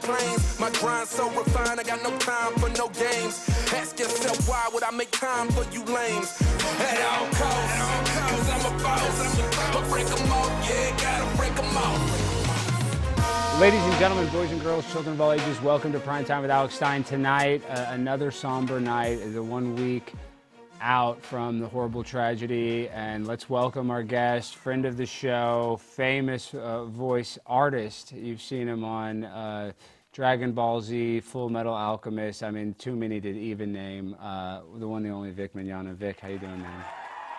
planes. My grind so refined, I got no time for no games. Ask yourself why would I make time for you lames? At all costs, cause I'm a boss. But break them off, yeah, gotta break them off. Ladies and gentlemen, boys and girls, children of all ages, welcome to Prime Time with Alex Stein. Tonight, another somber night, the 1 week out from the horrible tragedy, and let's welcome our guest, friend of the show, famous voice artist. You've seen him on Dragon Ball Z, Full Metal Alchemist. I mean, too many to even name. The one, the only Vic Mignogna. Vic, how you doing, man?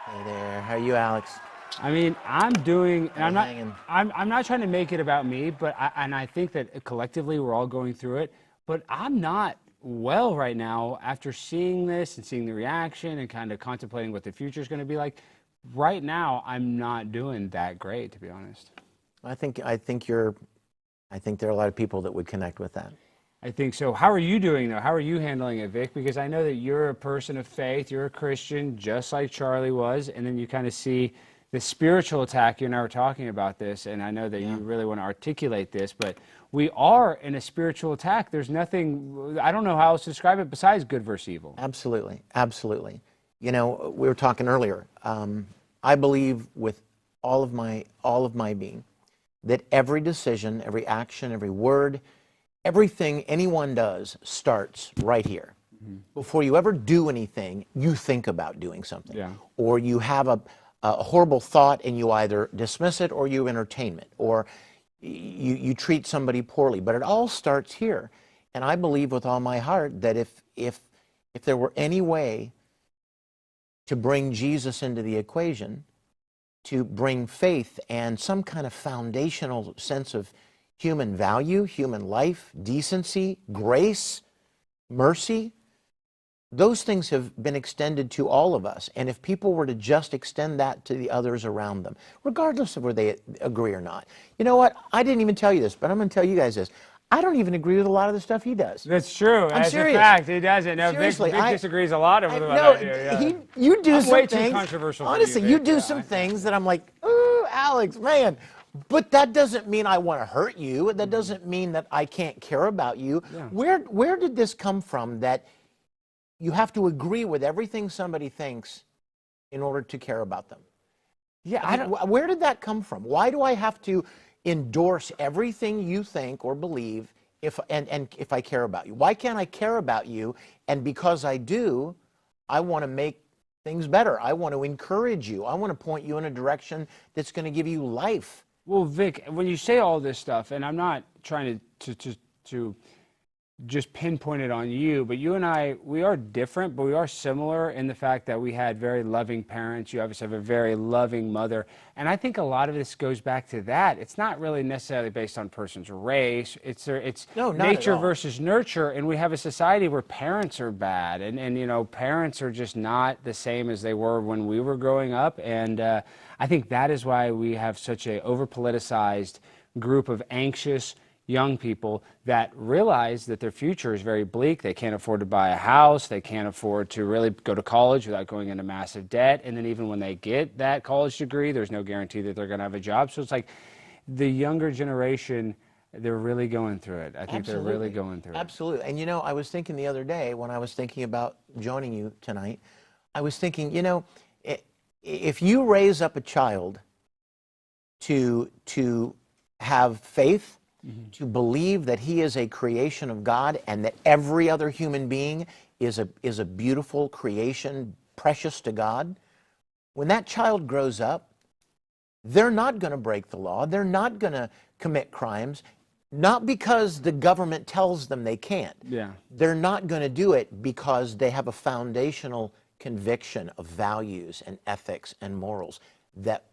Hey there. How are you, Alex? I mean, I'm doing. I'm not trying to make it about me, but I think that collectively we're all going through it. But I'm not well right now after seeing this and seeing the reaction and kind of contemplating what the future is going to be like. Right now, I'm not doing that great, to be honest. I think there are a lot of people that would connect with that. I think so. How are you doing, though? How are you handling it, Vic? Because I know that you're a person of faith. You're a Christian, just like Charlie was, and then you kind of see the spiritual attack. You and I were talking about this, and I know that you really want to articulate this, but we are in a spiritual attack. There's nothing, I don't know how else to describe it besides good versus evil. Absolutely, absolutely. You know, we were talking earlier. I believe with all of my being that every decision, every action, every word, everything anyone does starts right here. Mm-hmm. Before you ever do anything, you think about doing something. Yeah. Or you have a horrible thought and you either dismiss it or you entertain it, or you treat somebody poorly. But it all starts here. And I believe with all my heart that if there were any way to bring Jesus into the equation, to bring faith and some kind of foundational sense of human value, human life, decency, grace, mercy, those things have been extended to all of us. And if people were to just extend that to the others around them, regardless of whether they agree or not. You know what? I didn't even tell you this, but I'm going to tell you guys this. I don't even agree with a lot of the stuff he does. That's true. I'm serious. A fact, he doesn't. No, Vic disagrees a lot with what I do. Yeah. You do some way things. Too controversial. Honestly, you do some things that I'm like, ooh, Alex, man. But that doesn't mean I want to hurt you. That doesn't mean that I can't care about you. Yeah. Where did this come from that you have to agree with everything somebody thinks in order to care about them? Yeah, where did that come from? Why do I have to endorse everything you think or believe if I care about you? Why can't I care about you, and because I do, I want to make things better. I want to encourage you. I want to point you in a direction that's going to give you life. Well, Vic, when you say all this stuff, and I'm not trying to just pinpoint it on you, but you and I, we are different, but we are similar in the fact that we had very loving parents. You obviously have a very loving mother. And I think a lot of this goes back to that. It's not really necessarily based on person's race. It's nature versus nurture. And we have a society where parents are bad. And you know, parents are just not the same as they were when we were growing up. And I think that is why we have such a over-politicized group of anxious young people that realize that their future is very bleak. They can't afford to buy a house. They can't afford to really go to college without going into massive debt. And then even when they get that college degree, there's no guarantee that they're going to have a job. So it's like the younger generation, they're really going through it. I think they're really going through it. Absolutely. And you know, I was thinking the other day when I was thinking about joining you tonight, I was thinking, you know, if you raise up a child to have faith, to believe that he is a creation of God and that every other human being is a beautiful creation, precious to God, when that child grows up, they're not going to break the law. They're not going to commit crimes, not because the government tells them they can't. Yeah. They're not going to do it because they have a foundational conviction of values and ethics and morals that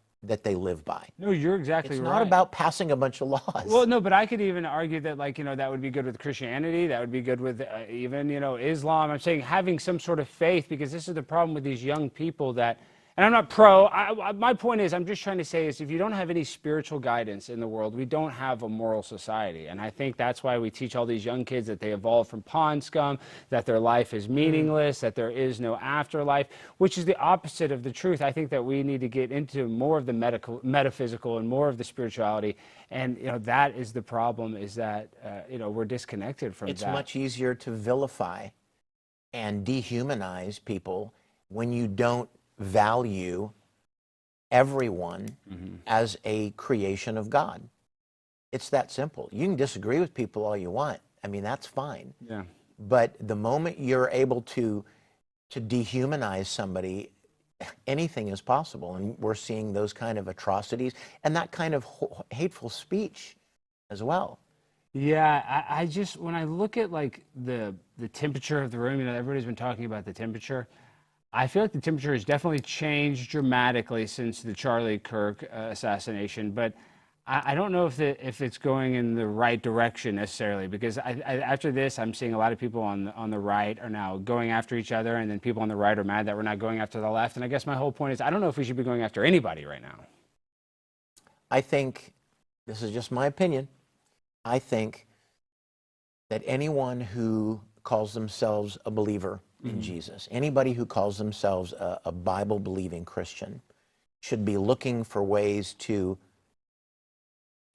they live by. No, you're exactly right. It's not about passing a bunch of laws. Well, no, but I could even argue that, like, you know, that would be good with Christianity. That would be good with even, you know, Islam. I'm saying having some sort of faith, because this is the problem with these young people that, and I'm not pro. My point is, I'm just trying to say is if you don't have any spiritual guidance in the world, we don't have a moral society. And I think that's why we teach all these young kids that they evolved from pond scum, that their life is meaningless, that there is no afterlife, which is the opposite of the truth. I think that we need to get into more of the metaphysical and more of the spirituality. And that is the problem, is that we're disconnected from that. It's much easier to vilify and dehumanize people when you don't value everyone as a creation of God. It's that simple. You can disagree with people all you want. I mean, that's fine. Yeah. But the moment you're able to dehumanize somebody, anything is possible. And we're seeing those kind of atrocities and that kind of hateful speech as well. Yeah, I just, when I look at like the temperature of the room, everybody's been talking about the temperature. I feel like the temperature has definitely changed dramatically since the Charlie Kirk assassination, but I don't know if it's going in the right direction necessarily, because after this, I'm seeing a lot of people on the right are now going after each other, and then people on the right are mad that we're not going after the left. And I guess my whole point is, I don't know if we should be going after anybody right now. I think, this is just my opinion, I think that anyone who calls themselves a believer in Jesus, anybody who calls themselves a Bible-believing Christian, should be looking for ways to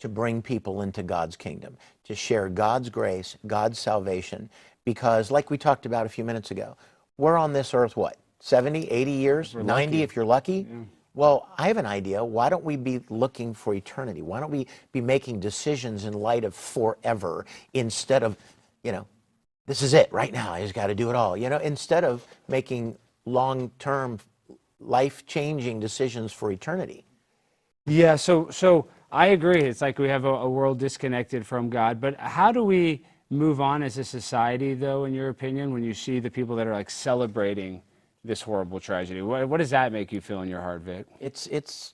bring people into God's kingdom, to share God's grace, God's salvation, because like we talked about a few minutes ago, we're on this earth, what, 70, 80 years, 90 if you're lucky? Yeah. Well, I have an idea. Why don't we be looking for eternity? Why don't we be making decisions in light of forever instead of, this is it right now, I just got to do it all, instead of making long-term, life-changing decisions for eternity. Yeah, so I agree. It's like we have a world disconnected from God. But how do we move on as a society, though, in your opinion, when you see the people that are like celebrating this horrible tragedy? What does that make you feel in your heart, Vic? It's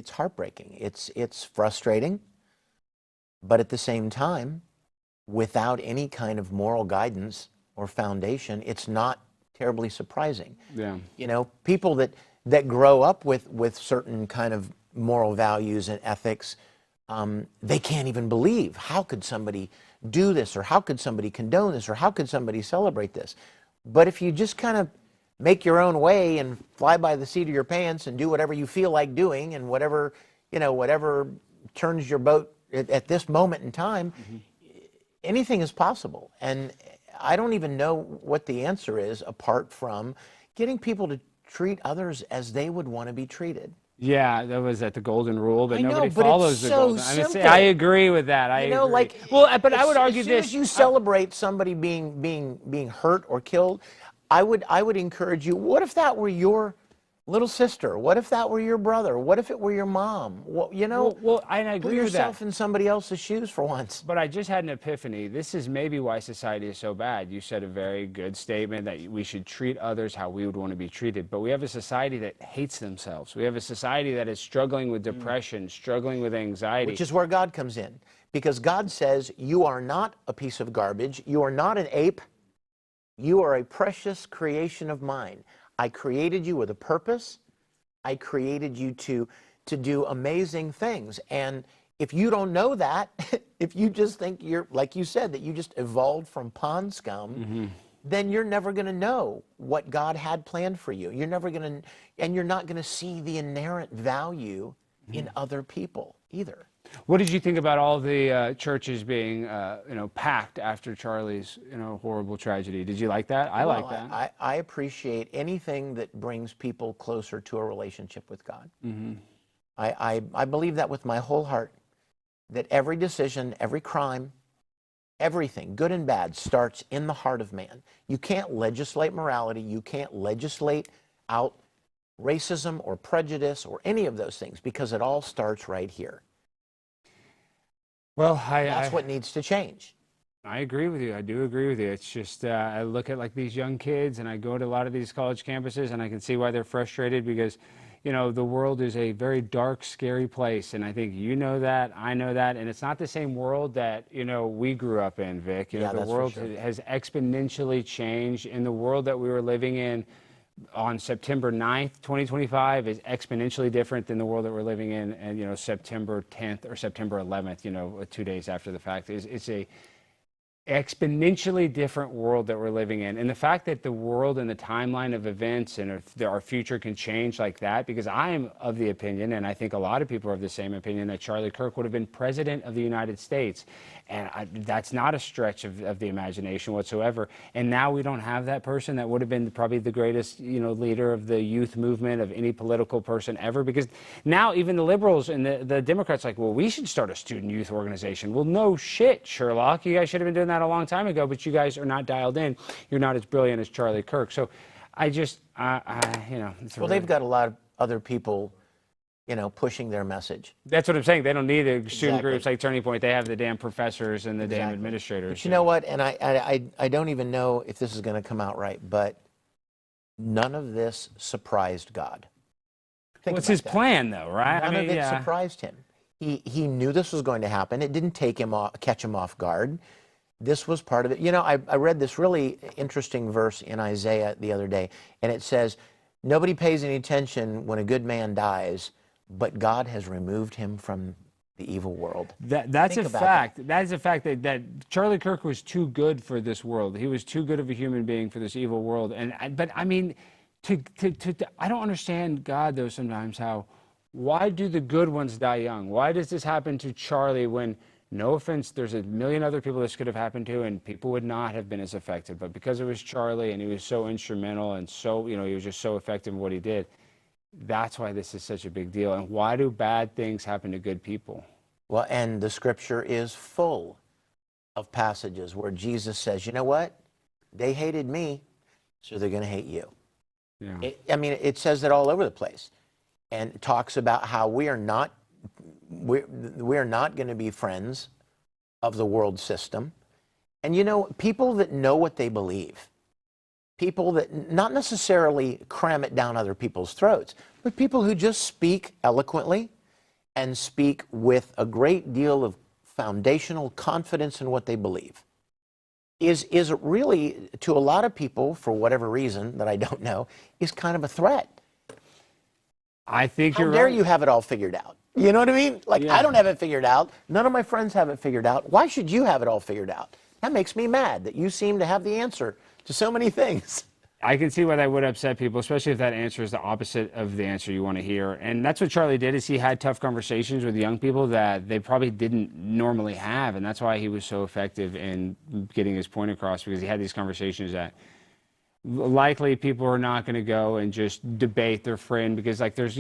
heartbreaking. It's frustrating. But at the same time, without any kind of moral guidance or foundation, it's not terribly surprising. Yeah. People that grow up with certain kind of moral values and ethics, they can't even believe, how could somebody do this, or how could somebody condone this, or how could somebody celebrate this? But if you just kind of make your own way and fly by the seat of your pants and do whatever you feel like doing, and whatever turns your boat at this moment in time, anything is possible. And I don't even know what the answer is apart from getting people to treat others as they would want to be treated. Yeah, that was the golden rule, but nobody but follows it's the so golden. simple. I agree with that. I agree. But I would argue as soon as you celebrate somebody being hurt or killed, I would encourage you. What if that were your little sister? What if that were your brother? What if it were your mom? Well, I agree put with that. yourself in somebody else's shoes for once. But I just had an epiphany. This is maybe why society is so bad. You said a very good statement that we should treat others how we would want to be treated. But we have a society that hates themselves. We have a society that is struggling with depression, struggling with anxiety. Which is where God comes in. Because God says, you are not a piece of garbage. You are not an ape. You are a precious creation of mine. I created you with a purpose. I created you to do amazing things. And if you don't know that, if you just think you're, like you said, that you just evolved from pond scum, then you're never going to know what God had planned for you. You're never going to, and you're not going to see the inherent value in other people either. What did you think about all the churches being, packed after Charlie's, horrible tragedy? Did you like that? I like that. I appreciate anything that brings people closer to a relationship with God. I believe that with my whole heart, that every decision, every crime, everything, good and bad, starts in the heart of man. You can't legislate morality. You can't legislate out racism or prejudice or any of those things, because it all starts right here. Well, that's what needs to change. I agree with you. I do agree with you. It's just I look at like these young kids, and I go to a lot of these college campuses, and I can see why they're frustrated, because the world is a very dark, scary place, and I think you know that, I know that, and it's not the same world that we grew up in, Vic. The world has exponentially changed. In the world that we were living in on September 9th, 2025 is exponentially different than the world that we're living in, and, you know, September 10th or September 11th, you know, 2 days after the fact. It's a exponentially different world that we're living in. And the fact that the world and the timeline of events and if our future can change like that, because I am of the opinion, and I think a lot of people are of the same opinion, that Charlie Kirk would have been president of the United States. And that's not a stretch of the imagination whatsoever. And now we don't have that person that would have been probably the greatest, you know, leader of the youth movement of any political person ever. Because now even the liberals and the Democrats are like, well, we should start a student youth organization. Well, no shit, Sherlock. You guys should have been doing that a long time ago, but you guys are not dialed in. You're not as brilliant as Charlie Kirk. So I just, you know. Well, they've got a lot of other people, you know, pushing their message. That's what I'm saying. They don't need the student Exactly. groups like Turning Point. They have the damn professors and the damn Exactly. administrators. But you know what? And I don't even know if this is going to come out right, but none of this surprised God. Think What's about his that. plan, though, right? None of it surprised him. He knew this was going to happen. It didn't catch him off guard. This was part of it. You know, I read this really interesting verse in Isaiah the other day, and it says, nobody pays any attention when a good man dies, but God has removed him from the evil world. That's Think a about fact. That is a fact that Charlie Kirk was too good for this world. He was too good of a human being for this evil world. But I mean, I don't understand God though sometimes. Why do the good ones die young? Why does this happen to Charlie when? No offense, there's a million other people this could have happened to, and people would not have been as affected. But because it was Charlie, and he was so instrumental, and so, you know, he was just so effective in what he did, that's why this is such a big deal. And why do bad things happen to good people? Well, and the scripture is full of passages where Jesus says, you know what? They hated me, so they're going to hate you. Yeah. It says that all over the place. And it talks about how we are not going to be friends of the world system. And you know, people that know what they believe, people that not necessarily cram it down other people's throats, but people who just speak eloquently and speak with a great deal of foundational confidence in what they believe, is really, to a lot of people, for whatever reason that I don't know, is kind of a threat. I think How you're dare right. you have it all figured out? You know what I mean? Like, Yeah. I don't have it figured out. None of my friends have it figured out. Why should you have it all figured out? That makes me mad that you seem to have the answer to so many things. I can see why that would upset people, especially if that answer is the opposite of the answer you want to hear. And that's what Charlie did, is he had tough conversations with young people that they probably didn't normally have. And that's why he was so effective in getting his point across, because he had these conversations that likely people are not going to go and just debate their friend, because like there's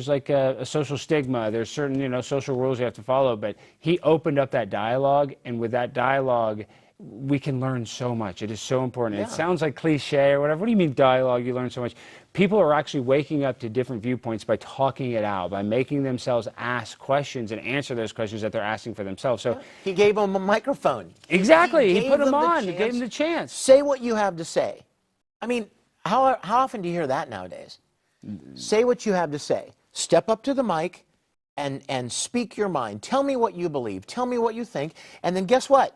like a social stigma, there's certain social rules you have to follow. But he opened up that dialogue, and with that dialogue we can learn so much. It is so important. Yeah. It sounds like cliche or whatever. What do you mean dialogue? You learn so much. People are actually waking up to different viewpoints by talking it out, by making themselves ask questions and answer those questions that they're asking for themselves. So He gave them a microphone. exactly, he gave put them them the on, he gave chance. them the chance. Say what you have to say. I mean, how often do you hear that nowadays? Say what you have to say. Step up to the mic and speak your mind. Tell me what you believe. Tell me what you think. And then guess what?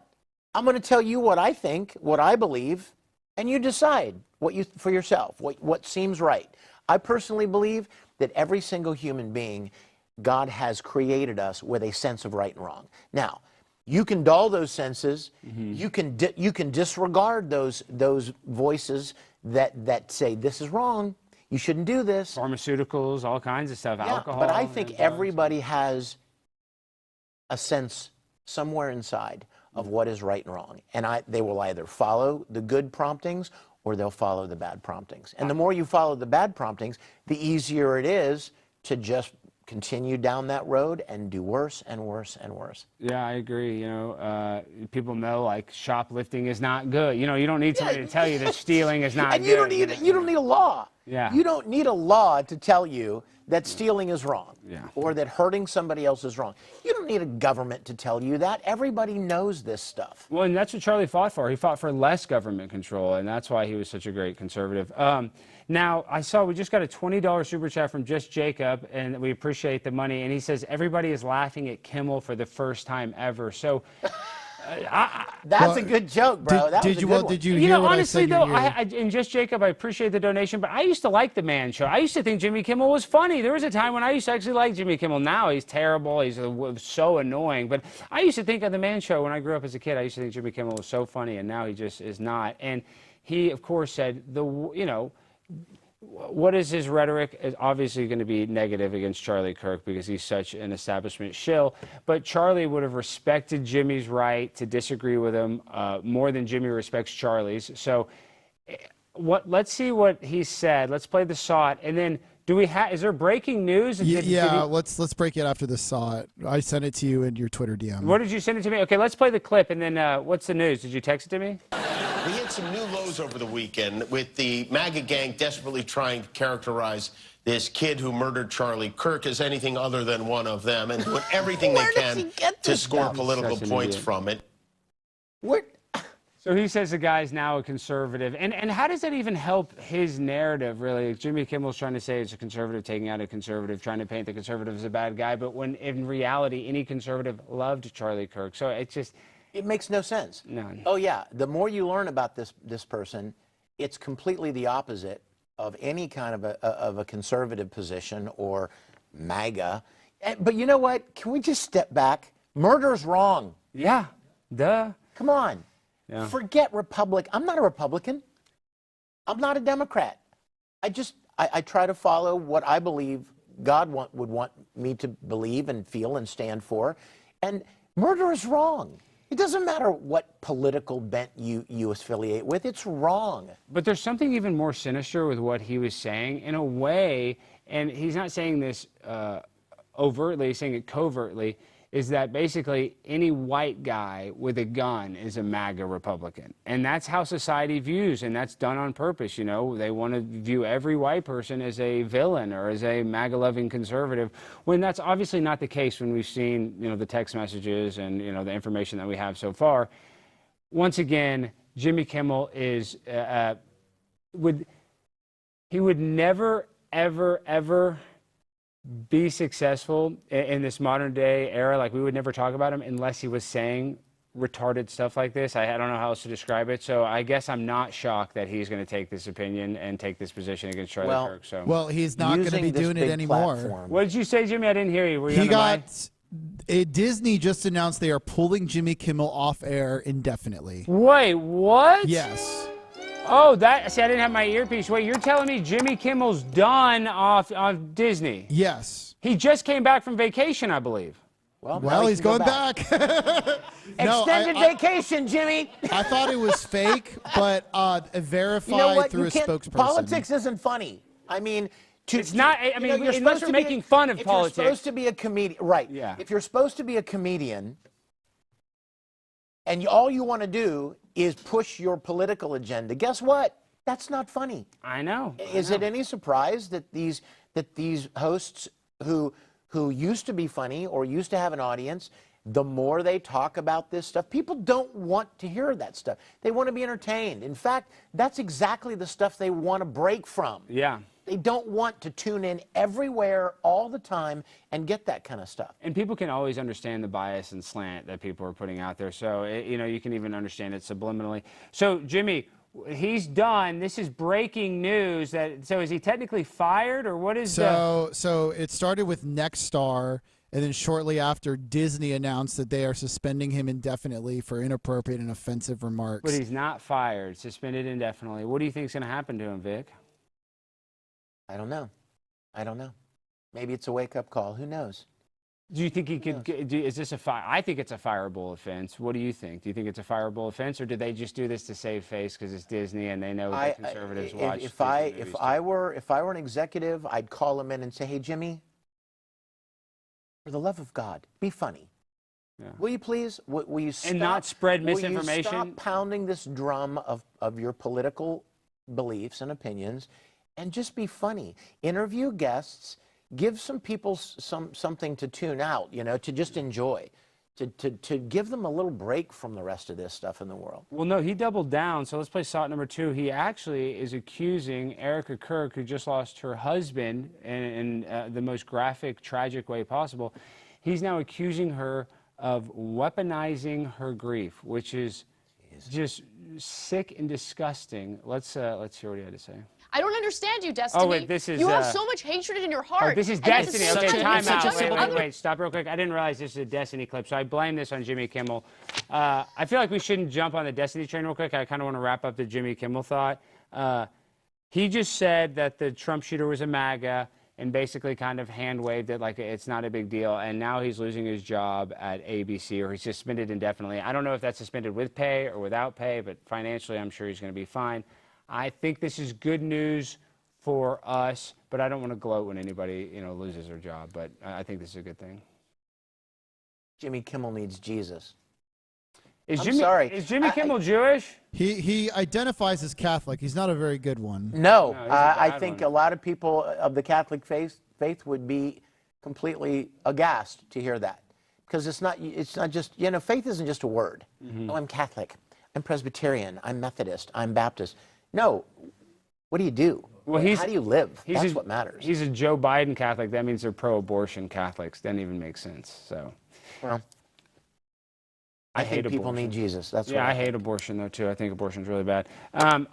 I'm going to tell you what I think, what I believe, and you decide for yourself, what seems right. I personally believe that every single human being, God has created us with a sense of right and wrong. Now, you can dull those senses. You can disregard those voices that say this is wrong. You shouldn't do this. Pharmaceuticals, all kinds of stuff, Yeah, alcohol. but I think and drugs. everybody has a sense somewhere inside of what is right and wrong. And they will either follow the good promptings or they'll follow the bad promptings. And the more you follow the bad promptings, the easier it is to just continue down that road and do worse and worse and worse. Yeah, I agree. People know like shoplifting is not good. You don't need somebody to tell you that stealing is not And good. you don't need a law. Yeah. You don't need a law to tell you that stealing is wrong, Yeah. or that hurting somebody else is wrong. You don't need a government to tell you that. Everybody knows this stuff. Well, and that's what Charlie fought for. He fought for less government control, and that's why he was such a great conservative. Now, I saw we just got a $20 super chat from Just Jacob, and we appreciate the money. And he says, everybody is laughing at Kimmel for the first time ever. So That's a good joke, bro. That was a good one. Did you You hear know, what honestly, I said? though, and just Jacob, I appreciate the donation, but I used to like the Man Show. I used to think Jimmy Kimmel was funny. There was a time when I used to actually like Jimmy Kimmel. Now he's terrible. He's so annoying. But I used to think of the Man Show when I grew up as a kid. I used to think Jimmy Kimmel was so funny, and now he just is not. And he, of course, said what is his rhetoric is obviously going to be negative against Charlie Kirk because he's such an establishment shill. But Charlie would have respected Jimmy's right to disagree with him more than Jimmy respects Charlie's. So let's see what he said. Let's play the saw it. And then is there breaking news? Yeah, let's break it after the saw it. I sent it to you in your Twitter DM. What did you send it to me? Okay, let's play the clip. And then what's the news? Did you text it to me? We hit some new lows over the weekend with the MAGA gang desperately trying to characterize this kid who murdered Charlie Kirk as anything other than one of them and doing everything they can to score political points from it. So he says the guy's now a conservative. And how does that even help his narrative, really? Jimmy Kimmel's trying to say it's a conservative taking out a conservative, trying to paint the conservative as a bad guy. But when in reality, any conservative loved Charlie Kirk. So it's just... It makes no sense. None. Oh, yeah. The more you learn about this person, it's completely the opposite of any kind of a conservative position or MAGA. But you know what? Can we just step back? Murder's wrong. Yeah. Duh. Come on. Yeah. Forget I'm not a Republican. I'm not a Democrat. I try to follow what I believe God would want me to believe and feel and stand for. And murder is wrong. It doesn't matter what political bent you affiliate with. It's wrong. But there's something even more sinister with what he was saying in a way, and he's not saying this overtly, he's saying it covertly, is that basically any white guy with a gun is a MAGA Republican. And that's how society views, and that's done on purpose, you know. They want to view every white person as a villain or as a MAGA-loving conservative, when that's obviously not the case when we've seen, you know, the text messages and, you know, the information that we have so far. Once again, Jimmy Kimmel is, he would never, ever be successful in this modern day era. Like, we would never talk about him unless he was saying retarded stuff like this. I don't know how else to describe it. So I guess I'm not shocked that he's going to take this opinion and take this position against Charlie Kirk. So well, he's not going to be doing it anymore. What did you say, Jimmy? I didn't hear you. Were you he got Disney just announced they are pulling Jimmy Kimmel off air indefinitely. Wait, what? Yes. Oh, see, I didn't have my earpiece. Wait, you're telling me Jimmy Kimmel's done off Disney? Yes. He just came back from vacation, I believe. Well, he's going back. Extended vacation, Jimmy. I thought it was fake, but verified through a spokesperson. Politics isn't funny. I mean, it's not. I mean, unless we're making fun of politics. If you're supposed to be a comedian, right? Yeah. If you're supposed to be a comedian, and all you want to do is push your political agenda, guess what? That's not funny. I know. Is it any surprise that these hosts who used to be funny or used to have an audience, the more they talk about this stuff, people don't want to hear that stuff. They want to be entertained. In fact, that's exactly the stuff they want to break from. Yeah. They don't want to tune in everywhere all the time and get that kind of stuff. And people can always understand the bias and slant that people are putting out there. So, you know, you can even understand it subliminally. So, Jimmy, he's done. This is breaking news. So is he technically fired, or what is So it started with Nexstar, and then shortly after, Disney announced that they are suspending him indefinitely for inappropriate and offensive remarks. But he's not fired, suspended indefinitely. What do you think is going to happen to him, Vic? I don't know. I don't know. Maybe it's a wake-up call. Who knows? Do you think he could? Is this a fire? I think it's a fireable offense. What do you think? Do you think it's a fireable offense, or did they just do this to save face because it's Disney and they know that conservatives watch? If I were an executive, I'd call him in and say, "Hey, Jimmy, for the love of God, be funny. Yeah. Will you please? Will you stop, and not spread misinformation? Will you stop pounding this drum of your political beliefs and opinions, and just be funny. Interview guests." Give some people something to tune out, you know, to just enjoy, to give them a little break from the rest of this stuff in the world. Well, no, he doubled down. So let's play SOT number 2. He actually is accusing Erica Kirk, who just lost her husband in the most graphic, tragic way possible. He's now accusing her of weaponizing her grief, which is just sick and disgusting. Let's hear what he had to say. I don't understand you, Destiny. Oh, wait, this is, you have so much hatred in your heart. Oh, this is and at the Destiny. same Okay, time, time you're out. such a- Wait, stop real quick. I didn't realize this is a Destiny clip, so I blame this on Jimmy Kimmel. I feel like we shouldn't jump on the Destiny train real quick. I kind of want to wrap up the Jimmy Kimmel thought. He just said that the Trump shooter was a MAGA and basically kind of hand-waved it like it's not a big deal, and now he's losing his job at ABC, or he's suspended indefinitely. I don't know if that's suspended with pay or without pay, but financially I'm sure he's going to be fine. I think this is good news for us, but I don't want to gloat when anybody, loses their job, but I think this is a good thing. Jimmy Kimmel needs Jesus. Is sorry. Jimmy Kimmel Jewish? He identifies as Catholic. He's not a very good one. No, he's a bad I think one. a lot of people of the Catholic faith would be completely aghast to hear that, because it's not just, faith isn't just a word. Oh, I'm Catholic, I'm Presbyterian, I'm Methodist, I'm Baptist. No, what do you do? Well, how do you live? That's what matters. He's a Joe Biden Catholic. That means they're pro-abortion Catholics. Doesn't even make sense. So, Well, I think hate people abortion. need Jesus. That's what I hate abortion though too. I think abortion's really bad.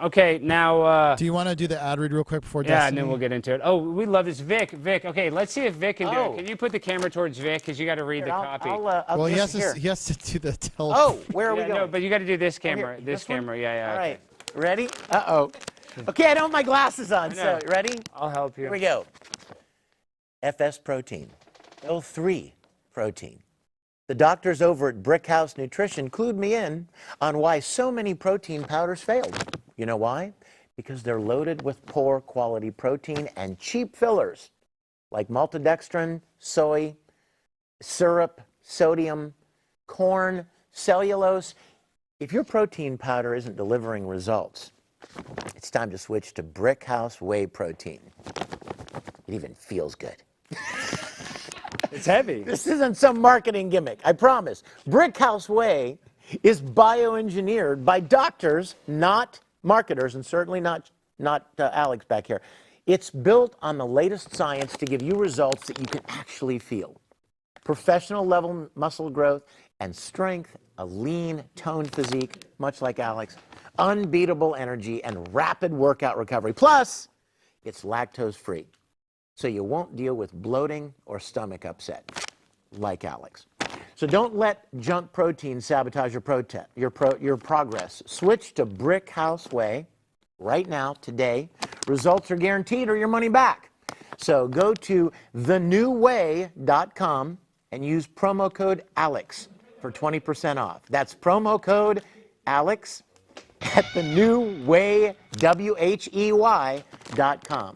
Okay, now. Do you want to do the ad read real quick before Yeah, Destiny? and then we'll get into it. Oh, we love this, Vic. Okay, let's see if Vic can do Oh. it. Can you put the camera towards Vic, because you got to read the copy. I'll Well, he has here. to do the tele. Oh, where are we Yeah, going? no, but you got to do this camera. here, This this one? camera. Yeah. All Okay. right, ready? Uh-oh. Okay, I don't have my glasses on, so ready? I'll help you. Here we go. FS protein, L3 protein. The doctors over at Brickhouse Nutrition clued me in on why so many protein powders failed. You know why? Because they're loaded with poor quality protein and cheap fillers like maltodextrin, soy, syrup, sodium, corn, cellulose. If your protein powder isn't delivering results, it's time to switch to Brickhouse Whey Protein. It even feels good. It's heavy. This isn't some marketing gimmick, I promise. Brickhouse Whey is bioengineered by doctors, not marketers, and certainly not Alex back here. It's built on the latest science to give you results that you can actually feel. Professional level muscle growth and strength, a lean, toned physique, much like Alex, unbeatable energy, and rapid workout recovery. Plus, it's lactose free, so you won't deal with bloating or stomach upset, like Alex. So don't let junk protein sabotage your progress. Switch to Brickhouse Whey right now, today. Results are guaranteed or your money back. So go to thenewway.com and use promo code ALEX for 20% off. That's promo code ALEX at thenewway.com.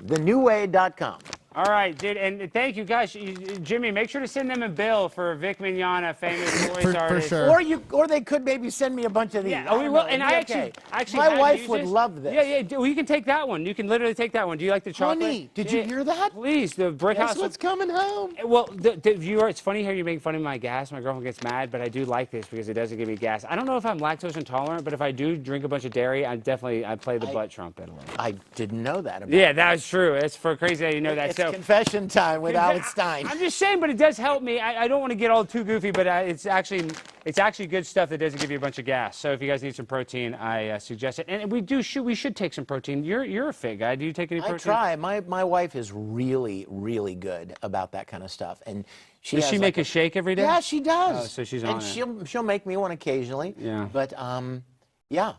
Thenewway.com. All right, dude, and thank you guys. Jimmy, make sure to send them a bill for Vic Mignogna, famous voice artist. For sure. Or they could maybe send me a bunch of these. Yeah, we will. And I actually my had wife used would this. love this. Yeah. Well, you can take that one. You can literally take that one. Do you like the chocolate? Honey, did you hear that? Please, the Brickhouse. Guess what's coming home? Well, the viewer, it's funny how you're making fun of my gas. My girlfriend gets mad, but I do like this because it doesn't give me gas. I don't know if I'm lactose intolerant, but if I do drink a bunch of dairy, I play the butt trumpet a little. I didn't know that about Yeah, that's true. It's for crazy that you know that. It's confession time with Alex Stein. I'm just saying, but it does help me. I don't want to get all too goofy, but it's actually good stuff that doesn't give you a bunch of gas. So if you guys need some protein, I suggest it. And we should take some protein. You're a fit guy. Do you take any protein? I try. My wife is really, really good about that kind of stuff, and Does she make a shake every day? Yeah, she does. Oh, so she's and on it. she'll make me one occasionally. Yeah. But yeah,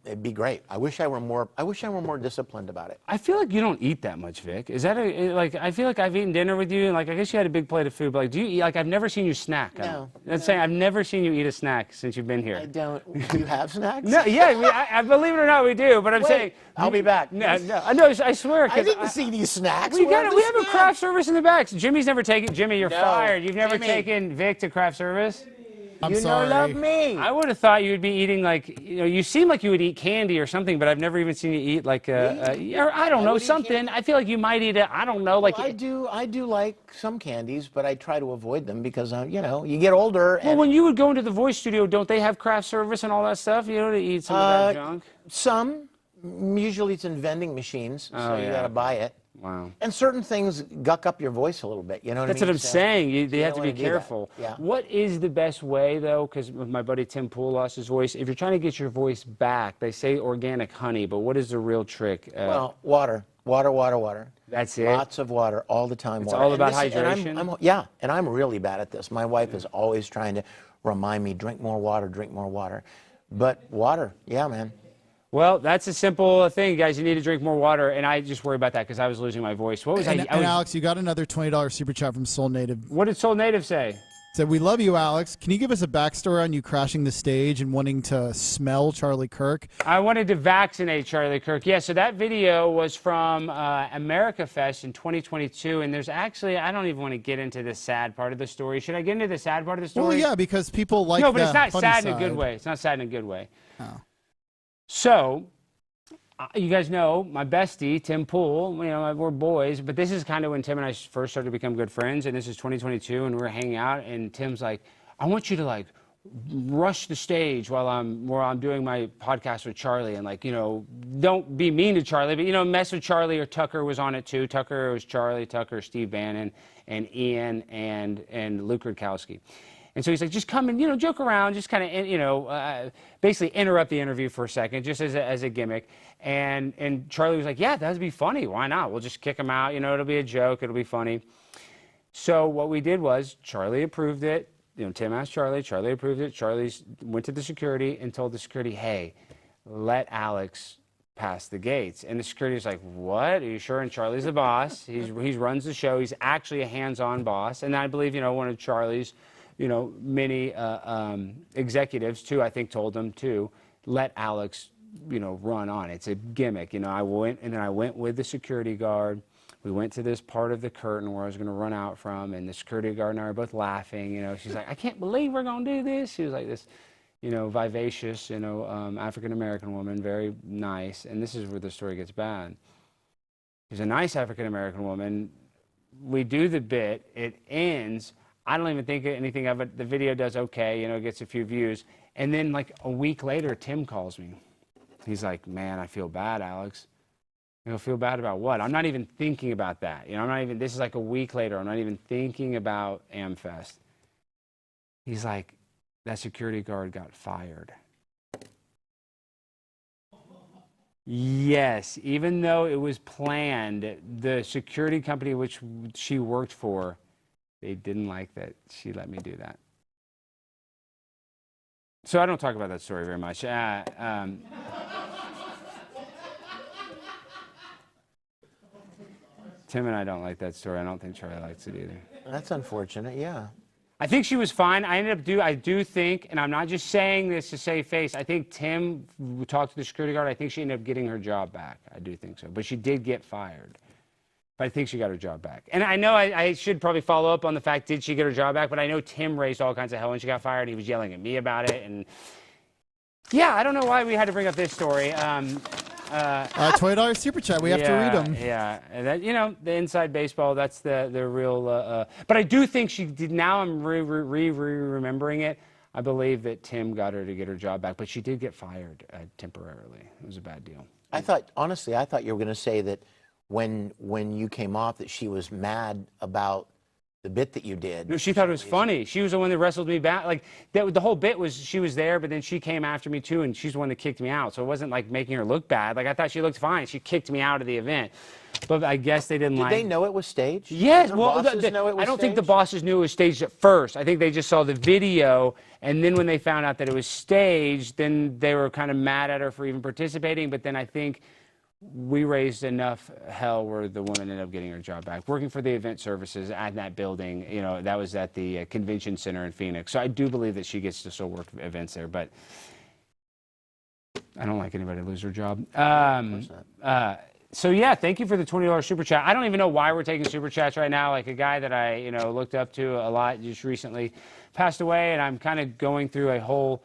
it'd be great. I wish I were more disciplined about it. I feel like you don't eat that much, Vic. Is that I feel like I've eaten dinner with you, and I guess you had a big plate of food, but do you eat? I've never seen you snack. No. That's saying I've never seen you eat a snack since you've been here. I don't. Do you have snacks? No, yeah, I believe it or not, we do. But I'm saying I'll be back. No, I swear. I didn't see these snacks. We Where are the have a snacks? craft service in the back. Jimmy's never taken. Jimmy, you're No. fired. You've never Jimmy. taken Vic to craft service. I'm You sorry. don't love me. I would have thought you would be eating you seem like you would eat candy or something, but I've never even seen you eat or I don't know, would eat something. candy. I feel like you might eat I don't know, Well, I do like some candies, but I try to avoid them because you get older. Well, And when you would go into the voice studio, don't they have craft service and all that stuff? You know, to eat some of that junk. some, usually it's in vending machines, so you yeah. gotta buy it. Wow. And certain things guck up your voice a little bit. You know what That's I mean? what I'm saying. They have to don't be wanna do that. careful. Yeah. What is the best way, though? Because my buddy Tim Pool lost his voice. If you're trying to get your voice back, they say organic honey, but what is the real trick? Well, water. Water. That's it? Lots of water all the time. It's water. all And about this is- and hydration? yeah, and I'm really bad at this. My wife is always trying to remind me, drink more water, drink more water. But water, yeah, man. Well, that's a simple thing, guys. You need to drink more water, and I just worry about that because I was losing my voice. What was And, I and was, Alex, you got another $20 super chat from Soul Native. What did Soul Native say? Said, we love you, Alex. Can you give us a backstory on you crashing the stage and wanting to smell Charlie Kirk? I wanted to vaccinate Charlie Kirk. Yeah, so that video was from AmericaFest in 2022, and there's actually, I don't even want to get into the sad part of the story. Should I get into the sad part of the story? Well, yeah, because people like no, but the it's not funny sad in a side. good way. It's not sad in a good way. Oh. So, you guys know my bestie, Tim Pool, you know, we're boys, but this is kind of when Tim and I first started to become good friends, and this is 2022, and we're hanging out, and Tim's like, I want you to, like, rush the stage while I'm doing my podcast with Charlie, and, like, you know, don't be mean to Charlie, but, you know, mess with Charlie, or Tucker was on it too. Tucker was Charlie, Tucker, Steve Bannon, and Ian, and Luke Rudkowski. And so he's like, just come and, you know, joke around, just kind of, you know, basically interrupt the interview for a second, just as a gimmick. And Charlie was like, yeah, that'd be funny. Why not? We'll just kick him out. You know, it'll be a joke. It'll be funny. So what we did was Charlie approved it. You know, Tim asked Charlie. Charlie approved it. Charlie went to the security and told the security, hey, let Alex pass the gates. And the security was like, what? Are you sure? And Charlie's the boss. He runs the show. He's actually a hands-on boss. And I believe, you know, one of Charlie's, you know, many executives, too, I think told them to let Alex, you know, run on. It's a gimmick. You know, I went with the security guard. We went to this part of the curtain where I was going to run out from, and the security guard and I were both laughing. You know, she's like, I can't believe we're going to do this. She was like this, you know, vivacious, you know, African-American woman, very nice. And this is where the story gets bad. She's a nice African-American woman. We do the bit. It ends. I don't even think anything of it. The video does okay, you know, it gets a few views. And then like a week later, Tim calls me. He's like, man, I feel bad, Alex. You know, feel bad about what? I'm not even thinking about that. You know, this is like a week later. I'm not even thinking about AmFest. He's like, that security guard got fired. Yes, even though it was planned, the security company which she worked for, they didn't like that she let me do that. So I don't talk about that story very much. Tim and I don't like that story. I don't think Charlie likes it either. That's unfortunate, yeah. I think she was fine. I do think, and I'm not just saying this to save face, I think Tim talked to the security guard. I think she ended up getting her job back. I do think so. But she did get fired. But I think she got her job back. And I know I should probably follow up on the fact, did she get her job back? But I know Tim raised all kinds of hell when she got fired. He was yelling at me about it. And yeah, I don't know why we had to bring up this story. $20 super chat. We have to read them. Yeah, and that, you know, the inside baseball. That's the real. But I do think she did. Now I'm remembering it. I believe that Tim got her to get her job back, but she did get fired temporarily. It was a bad deal. Honestly, I thought you were going to say that when you came off that she was mad about the bit that you did. No, she thought it was funny. She was the one that wrestled me back. Like the whole bit was she was there, but then she came after me too, and she's the one that kicked me out. So it wasn't like making her look bad. Like I thought she looked fine. She kicked me out of the event, but I guess they didn't like. Did they know it was staged? Yes. Did Well, bosses know it was I don't think the staged? bosses knew it was staged at first. I think they just saw the video, and then when they found out that it was staged, then they were kind of mad at her for even participating. But then I think we raised enough hell where the woman ended up getting her job back, working for the event services at that building. You know, that was at the convention center in Phoenix. So I do believe that she gets to still work events there, but I don't like anybody to lose their job. So yeah, thank you for the $20 super chat. I don't even know why we're taking super chats right now. Like a guy that I, you know, looked up to a lot just recently passed away, and I'm kind of going through a whole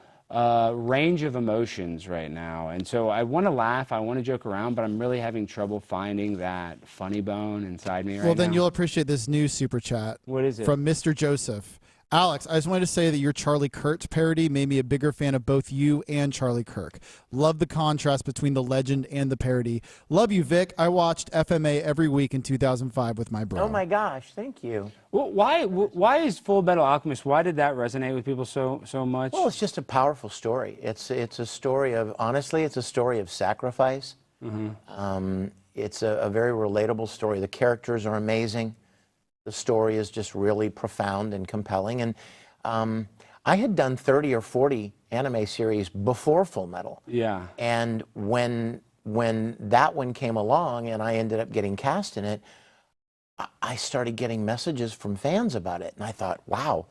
range of emotions right now. And so I want to laugh, I want to joke around, but I'm really having trouble finding that funny bone inside me right now. Well, then you'll appreciate this new super chat. What is it? From Mr. Joseph. Alex, I just wanted to say that your Charlie Kirk parody made me a bigger fan of both you and Charlie Kirk. Love the contrast between the legend and the parody. Love you, Vic. I watched FMA every week in 2005 with my bro. Oh my gosh, thank you. Well, why is Full Metal Alchemist? Why did that resonate with people so much? Well, it's just a powerful story. It's a story of, honestly, it's a story of sacrifice. It's a very relatable story. The characters are amazing. The story is just really profound and compelling. And I had done 30 or 40 anime series before Full Metal. Yeah. And when that one came along and I ended up getting cast in it, I started getting messages from fans about it. And I thought, wow,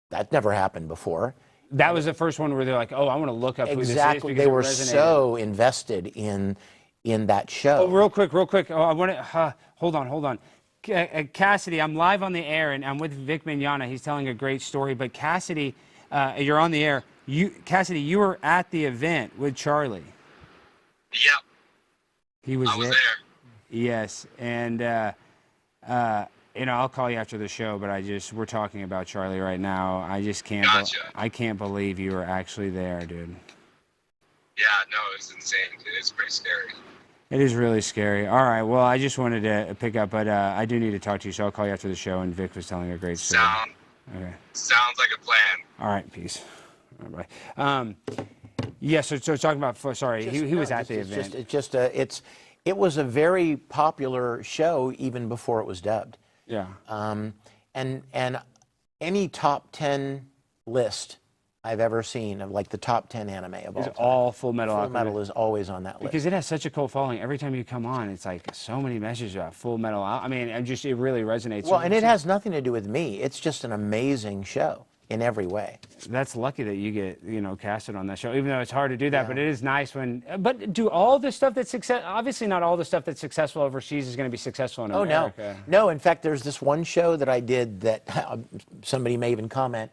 that never happened before. That was the first one where they're like, oh, I want to look up who this is. Exactly. Because They were it resonated. so invested in that show. Oh, real quick. Oh, I want to, hold on. Cassidy, I'm live on the air, and I'm with Vic Mignogna. He's telling a great story. But Cassidy, you're on the air. Cassidy, you were at the event with Charlie. Yep. He was I was there. there. Yes, and I'll call you after the show. But we're talking about Charlie right now. I just can't. Gotcha. I can't believe you were actually there, dude. Yeah, no, it was insane. It's pretty scary. It is really scary. All right, well, I just wanted to pick up, but I do need to talk to you, so I'll call you after the show, and Vic was telling a great story. Okay. Sounds like a plan. All right, peace. All right, bye. Yeah, so talking about, sorry, he was at the event. It was a very popular show even before it was dubbed. Yeah. And any top 10 list I've ever seen of like the top 10 anime of all time. All Full Metal Full Alchemist. Metal is always on that list. Because it has such a cult following. Every time you come on, it's like so many messages about Full Metal. I mean, it really resonates. Well, and it has nothing to do with me. It's just an amazing show in every way. That's lucky that you get, casted on that show, even though it's hard to do that. Yeah. But it is nice when. But do all the stuff that's obviously not all the stuff that's successful overseas is going to be successful in America. No. In fact, there's this one show that I did that somebody may even comment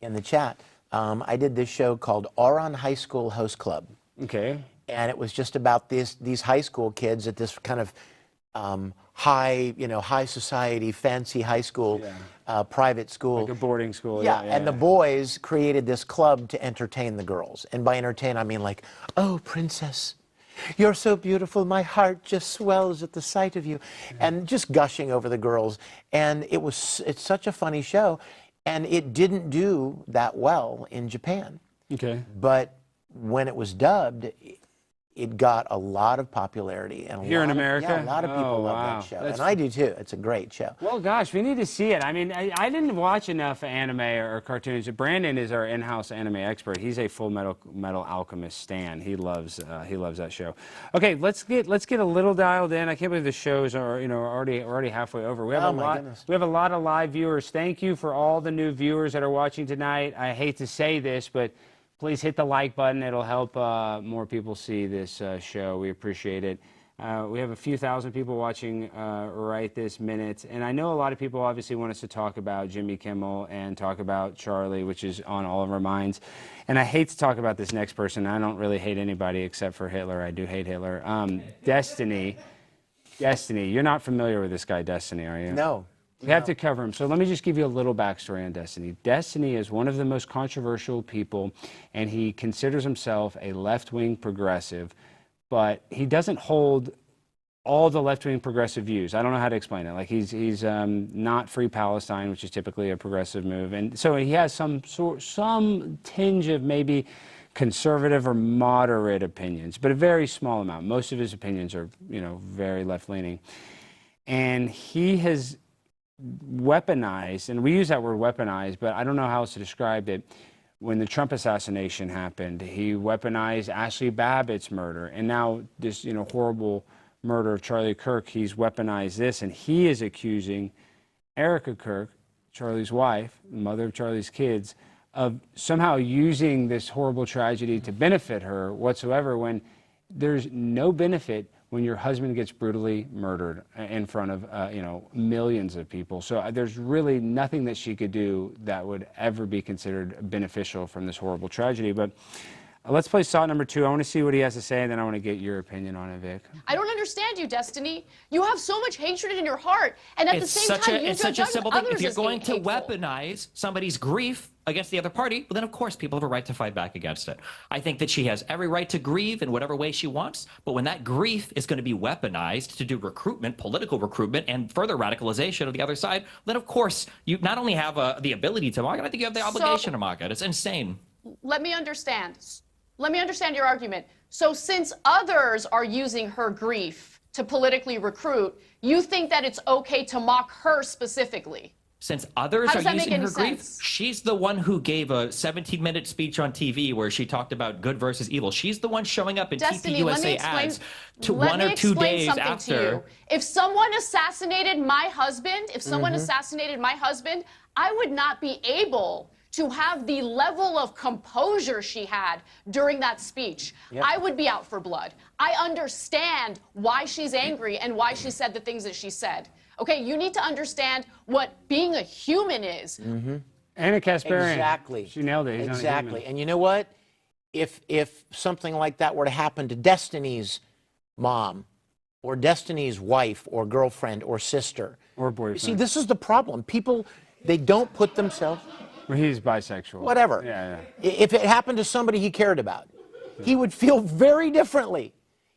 in the chat. I did this show called Oron High School Host Club. Okay. And it was just about these high school kids at this kind of high society, fancy high school, private school. Like a boarding school. Yeah, and the boys created this club to entertain the girls. And by entertain, I mean like, oh, princess, you're so beautiful. My heart just swells at the sight of you. And just gushing over the girls. And it's such a funny show. And it didn't do that well in Japan. Okay. But when it was dubbed, it got a lot of popularity. And Here in America? Yeah, a lot of people love that show. And I do too. It's a great show. Well, gosh, we need to see it. I mean, I didn't watch enough anime or cartoons. Brandon is our in-house anime expert. He's a Full Metal Alchemist stan. He loves that show. Okay, let's get a little dialed in. I can't believe the shows are already halfway over. We have we have a lot of live viewers. Thank you for all the new viewers that are watching tonight. I hate to say this, but please hit the like button. It'll help more people see this show. We appreciate it. We have a few thousand people watching right this minute. And I know a lot of people obviously want us to talk about Jimmy Kimmel and talk about Charlie, which is on all of our minds. And I hate to talk about this next person. I don't really hate anybody except for Hitler. I do hate Hitler. Destiny. You're not familiar with this guy, Destiny, are you? No. We have to cover him. So let me just give you a little backstory on Destiny. Destiny is one of the most controversial people, and he considers himself a left-wing progressive, but he doesn't hold all the left-wing progressive views. I don't know how to explain it. Like he's not Free Palestine, which is typically a progressive move, and so he has some tinge of maybe conservative or moderate opinions, but a very small amount. Most of his opinions are, very left-leaning, and he has weaponized, and we use that word weaponized, but I don't know how else to describe it. When the Trump assassination happened, he weaponized Ashley Babbitt's murder, and now this horrible murder of Charlie Kirk, he's weaponized this, and he is accusing Erica Kirk, Charlie's wife, the mother of Charlie's kids, of somehow using this horrible tragedy to benefit her whatsoever, when there's no benefit when your husband gets brutally murdered in front of millions of people. So there's really nothing that she could do that would ever be considered beneficial from this horrible tragedy. But Let's play Saw number 2. I want to see what he has to say, and then I want to get your opinion on it, Vic. I don't understand you, Destiny. You have so much hatred in your heart, and at the same time, you it's such a judge simple thing. others If you're as going being to hateful. weaponize somebody's grief against the other party, well, then of course people have a right to fight back against it. I think that she has every right to grieve in whatever way she wants, but when that grief is going to be weaponized to do recruitment, political recruitment, and further radicalization of the other side, then of course you not only have the ability to mock it, I think you have the obligation to mock it. It's insane. Let me understand. Let me understand your argument. So since others are using her grief to politically recruit, you think that it's okay to mock her specifically? Since others are using her grief, she's the one who gave a 17-minute speech on TV where she talked about good versus evil. She's the one showing up in TPUSA ads to 1 or 2 days after. If someone assassinated my husband, I would not be able to have the level of composure she had during that speech. Yep. I would be out for blood. I understand why she's angry and why she said the things that she said. Okay, you need to understand what being a human is. Anna Kasparian. Exactly. She nailed it. Exactly. And you know what? If something like that were to happen to Destiny's mom, or Destiny's wife, or girlfriend, or sister, or boyfriend. See, this is the problem. People, they don't put themselves. Well, he's bisexual. Whatever. Yeah. If it happened to somebody he cared about, he would feel very differently.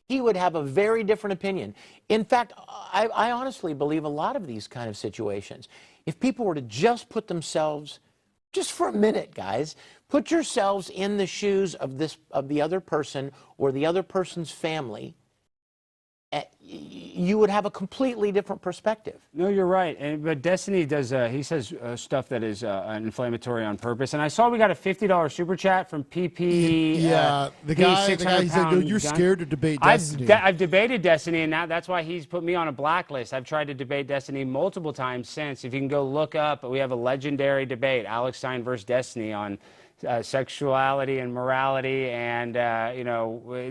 He would have a very different opinion. In fact, I honestly believe a lot of these kind of situations, if people were to just put themselves, just for a minute, guys, put yourselves in the shoes of the other person or the other person's family, you would have a completely different perspective. No, you're right. But Destiny does, he says stuff that is inflammatory on purpose. And I saw we got a $50 super chat from PP. Yeah, the guy he said, "No, you're scared to debate Destiny." I've debated Destiny, and now that's why he's put me on a blacklist. I've tried to debate Destiny multiple times since. If you can go look up, we have a legendary debate, Alex Stein versus Destiny, on sexuality and morality, and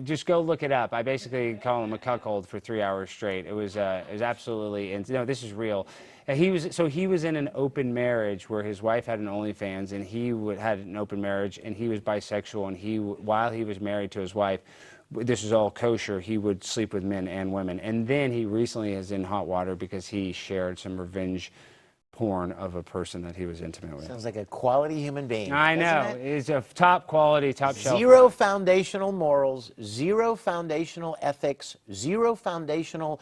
just go look it up. I basically call him a cuckold for 3 hours straight. It was absolutely, and this is real. He was in an open marriage where his wife had an OnlyFans, and he had an open marriage, and he was bisexual, and while he was married to his wife, this is all kosher, he would sleep with men and women. And then he recently is in hot water because he shared some revenge porn of a person that he was intimate with. Sounds like a quality human being. I know. He's a top quality, top shelf. Zero foundational morals, zero foundational ethics, zero foundational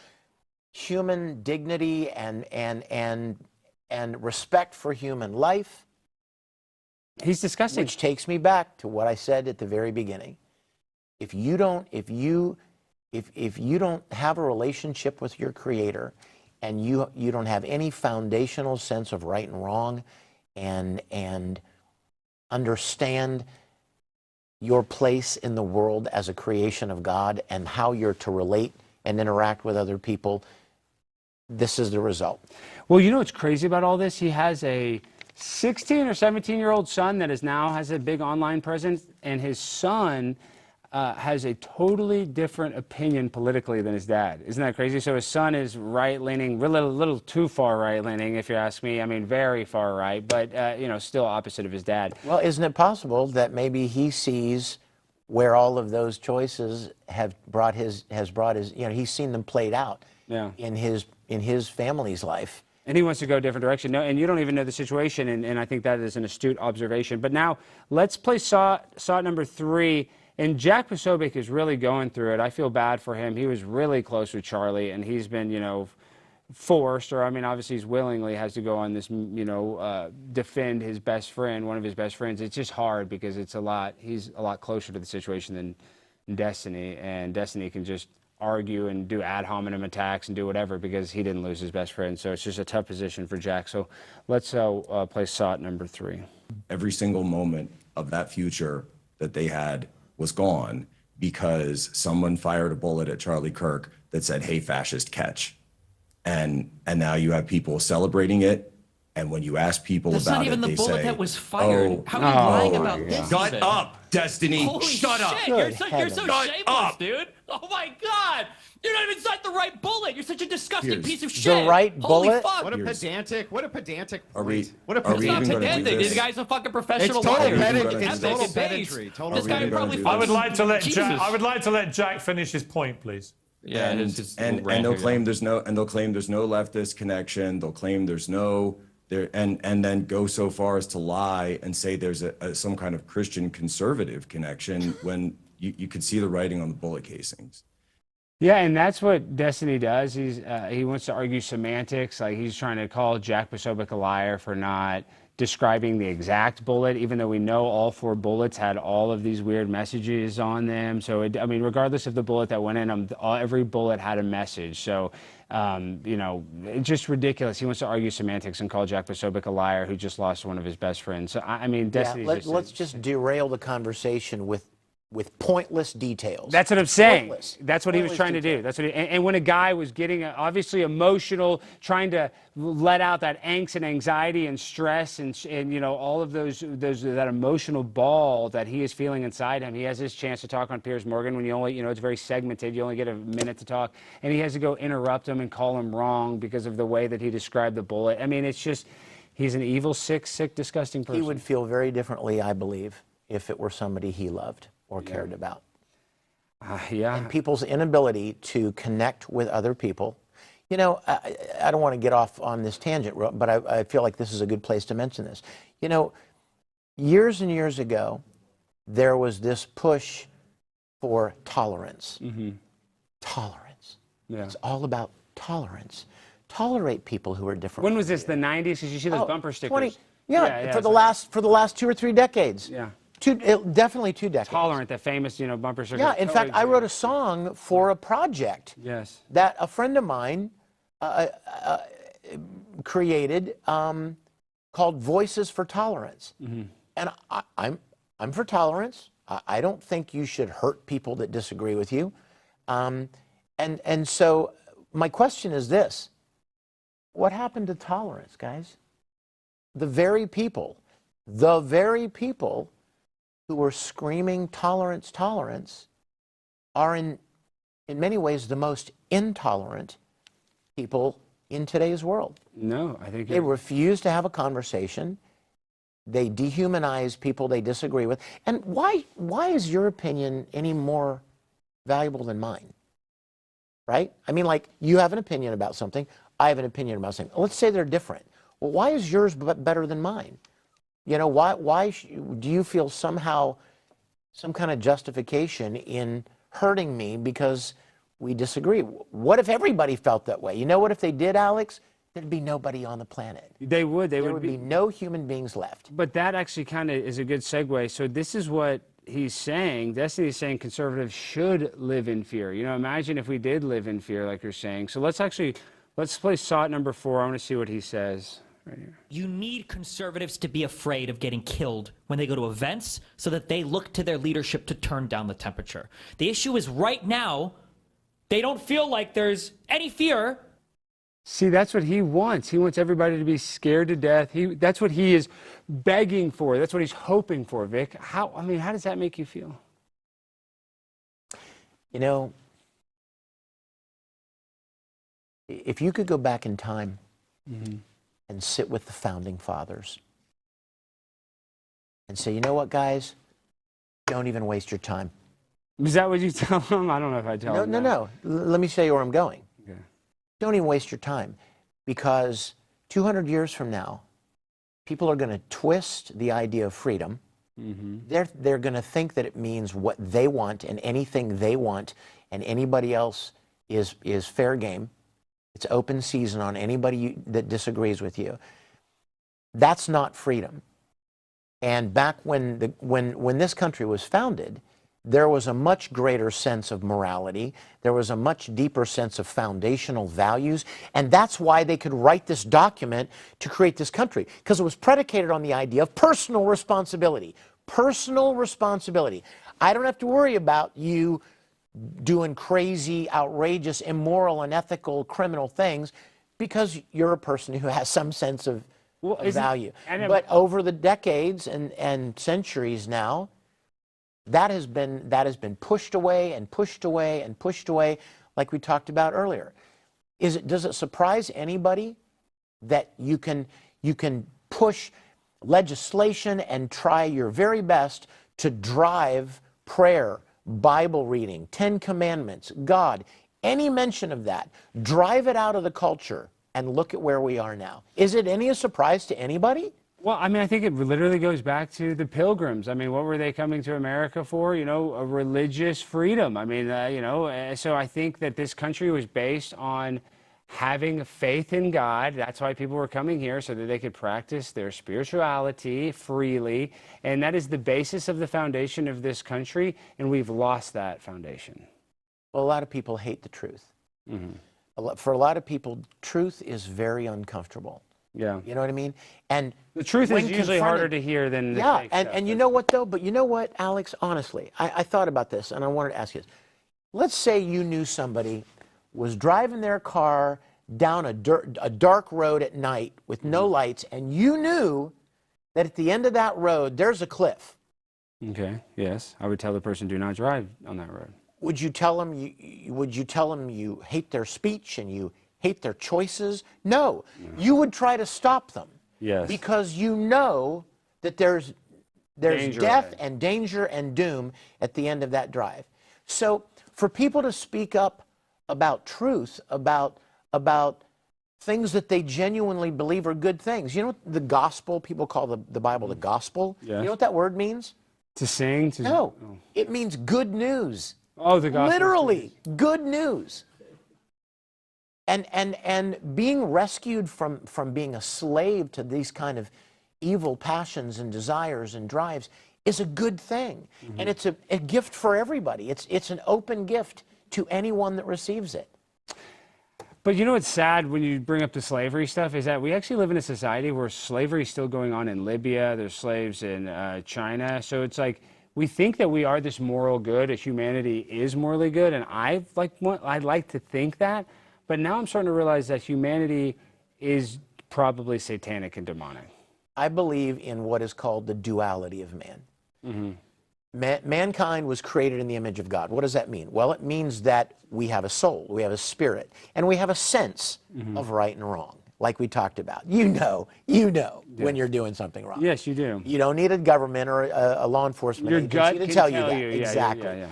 human dignity and respect for human life. He's disgusting. Which takes me back to what I said at the very beginning. If you don't have a relationship with your Creator, and you don't have any foundational sense of right and wrong, and understand your place in the world as a creation of God and how you're to relate and interact with other people, this is the result. Well, you know what's crazy about all this? He has a 16 or 17-year-old son that now has a big online presence, and his son has a totally different opinion politically than his dad. Isn't that crazy? So his son is right-leaning, a little too far right-leaning, if you ask me. I mean, very far right, but still opposite of his dad. Well, isn't it possible that maybe he sees where all of those choices have brought his, he's seen them played out in his family's life. And he wants to go a different direction. No, and you don't even know the situation, and I think that is an astute observation. But now, let's play Saw number 3. And Jack Posobiec is really going through it. I feel bad for him. He was really close with Charlie, and he's been, forced, or I mean, obviously he's willingly has to go on this, defend his best friend, one of his best friends. It's just hard because he's a lot closer to the situation than Destiny, and Destiny can just argue and do ad hominem attacks and do whatever because he didn't lose his best friend. So it's just a tough position for Jack. So let's play Saw number 3. Every single moment of that future that they had was gone because someone fired a bullet at Charlie Kirk that said, "Hey, fascist, catch." And now you have people celebrating it And when you ask people That's about not even it, the they bullet say, that was fired. "Oh, How are you lying about this? shut even? up, Destiny! Holy Shut up!" shit, Good you're so heavens. shameless, up. dude. Oh my God. You're not even inside the right bullet. You're such a disgusting Piers. piece of shit. right Holy bullet? fuck. What a pedantic Are we? point. What a Are It's we not even going to do pedantic. This this? guy's a fucking professional It's total liar. pedantry. It's total Epic base. pedantry. Total This guy pedantry. probably I I would like to let Jesus. Jack. I would like to let Jack finish his point, please. Yeah, and it's just a and, little rant they'll here, claim yeah. there's no leftist connection. They'll claim there's no there and then go so far as to lie and say there's some kind of Christian conservative connection when you could see the writing on the bullet casings. Yeah, and that's what Destiny does. He wants to argue semantics. Like he's trying to call Jack Posobiec a liar for not describing the exact bullet, even though we know all 4 bullets had all of these weird messages on them. So, I mean, regardless of the bullet that went in, every bullet had a message. So, you know, it's just ridiculous. He wants to argue semantics and call Jack Posobiec a liar who just lost one of his best friends. So, I mean, Destiny's let's just derail the conversation with pointless details. That's what I'm saying. Pointless. That's what he was Pointless trying to do. details. That's what and when a guy was getting obviously emotional, trying to let out that angst and anxiety and stress and you know all of those that emotional ball that he is feeling inside him, he has his chance to talk on Piers Morgan when you only, you know, it's very segmented. You only get a minute to talk, and he has to go interrupt him and call him wrong because of the way that he described the bullet. I mean, it's just he's an evil, sick, disgusting person. He would feel very differently, I believe, if it were somebody he loved or cared about. Yeah. And people's inability to connect with other people. You know, I don't want to get off on this tangent, but I feel like this is a good place to mention this. You know, years and years ago, there was this push for tolerance. Tolerance. Yeah. It's all about tolerance. Tolerate people who are different. When was this? The 90s? Because you see those bumper stickers. For the last 2 or 3 decades. Yeah. Definitely 2 decades. Tolerant, that famous, you know, bumper sticker. Yeah, in fact, I wrote a song for a project Yes. that a friend of mine created called Voices for Tolerance. And I'm for tolerance. I don't think you should hurt people that disagree with you. And so my question is this: what happened to tolerance, guys? The very people who were screaming tolerance, tolerance, are in many ways the most intolerant people in today's world. No, I think They refuse to have a conversation. They dehumanize people they disagree with. And why is your opinion any more valuable than mine? Right? I mean, like, you have an opinion about something, I have an opinion about something. Let's say they're different. Well, why is yours better than mine? You know, why do you feel somehow some kind of justification in hurting me because we disagree? What if everybody felt that way? You know what if they did, Alex? There'd be nobody on the planet. They would. There would be no human beings left. But that actually kind of is a good segue. So this is what he's saying. Destiny's saying conservatives should live in fear. You know, imagine if we did live in fear, like you're saying. So let's play SOT number 4. I want to see what he says. Right here. You need conservatives to be afraid of getting killed when they go to events so that they look to their leadership to turn down the temperature. The issue is right now, they don't feel like there's any fear. See, that's what he wants. He wants everybody to be scared to death. That's what he is begging for. That's what he's hoping for, Vic. How does that make you feel? You know, if you could go back in time and sit with the founding fathers and say, you know what, guys, don't even waste your time. Is that what you tell him? I don't know if I tell him. No. Let me show you where I'm going. Okay. Don't even waste your time, because 200 years from now, people are going to twist the idea of freedom. They're going to think that it means what they want and anything they want, and anybody else is fair game. It's open season on anybody that disagrees with you. That's not freedom. And back when this country was founded, there was a much greater sense of morality. There was a much deeper sense of foundational values. And that's why they could write this document to create this country, because it was predicated on the idea of personal responsibility. Personal responsibility. I don't have to worry about you doing crazy, outrageous, immoral, unethical, criminal things, because you're a person who has some sense of of value. But over the decades and centuries now, that has been pushed away and pushed away and pushed away, like we talked about earlier. Does it surprise anybody that you can push legislation and try your very best to drive prayer, Bible reading, 10 Commandments, God, any mention of that, drive it out of the culture, and look at where we are now? Is it any surprise to anybody? Well, I mean, I think it literally goes back to the Pilgrims. I mean, what were they coming to America for? You know, a religious freedom. I mean, you know, so I think that this country was based on having faith in God. That's why people were coming here, so that they could practice their spirituality freely. And that is the basis of the foundation of this country, and we've lost that foundation. Well, a lot of people hate the truth. For a lot of people, truth is very uncomfortable. Yeah. You know what I mean? And the truth is usually harder to hear than the fake stuff. And you know what, though? But you know what, Alex? Honestly, I thought about this, and I wanted to ask you this. Let's say you knew somebody was driving their car down a dark road at night with no lights, and you knew that at the end of that road, there's a cliff. Okay, yes. I would tell the person, do not drive on that road. Would you tell them you hate their speech and you hate their choices? No. You would try to stop them. Yes. Because you know that there's Danger death ahead. and danger and doom at the end of that drive. So for people to speak up about truth, about things that they genuinely believe are good things. You know what the gospel, people call the Bible the gospel? Yes. You know what that word means? To sing? No. It means good news. Oh, the gospel. Literally, good news. And being rescued from being a slave to these kind of evil passions and desires and drives is a good thing. And it's a gift for everybody. It's an open gift to anyone that receives it. But you know what's sad when you bring up the slavery stuff is that we actually live in a society where slavery is still going on in Libya. There's slaves in China. So it's like we think that we are this moral good, that humanity is morally good, and I'd like to think that. But now I'm starting to realize that humanity is probably satanic and demonic. I believe in what is called the duality of man. Mankind was created in the image of God. What does that mean? Well, it means that we have a soul, we have a spirit, and we have a sense of right and wrong, like we talked about. You know when you're doing something wrong. Yes, you do. You don't need a government or a law enforcement Your agency gut to can tell you that. Yeah, exactly. yeah.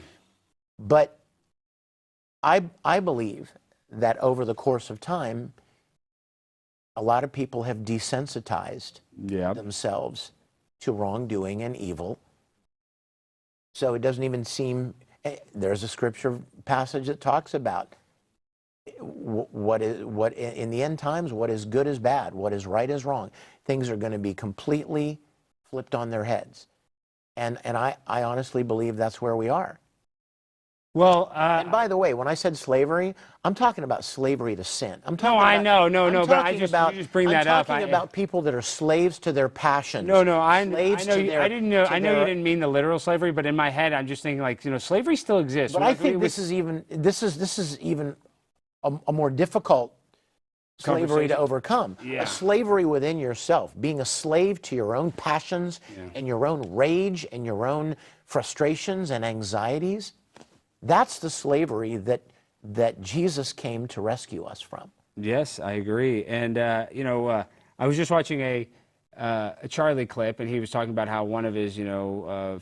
But I believe that over the course of time, a lot of people have desensitized themselves to wrongdoing and evil. So it doesn't even seem, there's a scripture passage that talks about what in the end times, what is good is bad, what is right is wrong. Things are going to be completely flipped on their heads. And I honestly believe that's where we are. Well, and by the way, when I said slavery, I'm talking about slavery to sin. I'm talking but you just bring that up. I'm talking about people that are slaves to their passions. I know you didn't mean the literal slavery, but in my head, I'm just thinking like, slavery still exists. But I think this is even a more difficult slavery to overcome. Yeah. A slavery within yourself, being a slave to your own passions and your own rage and your own frustrations and anxieties. That's the slavery that Jesus came to rescue us from. Yes, I agree. And I was just watching a Charlie clip, and he was talking about how one of his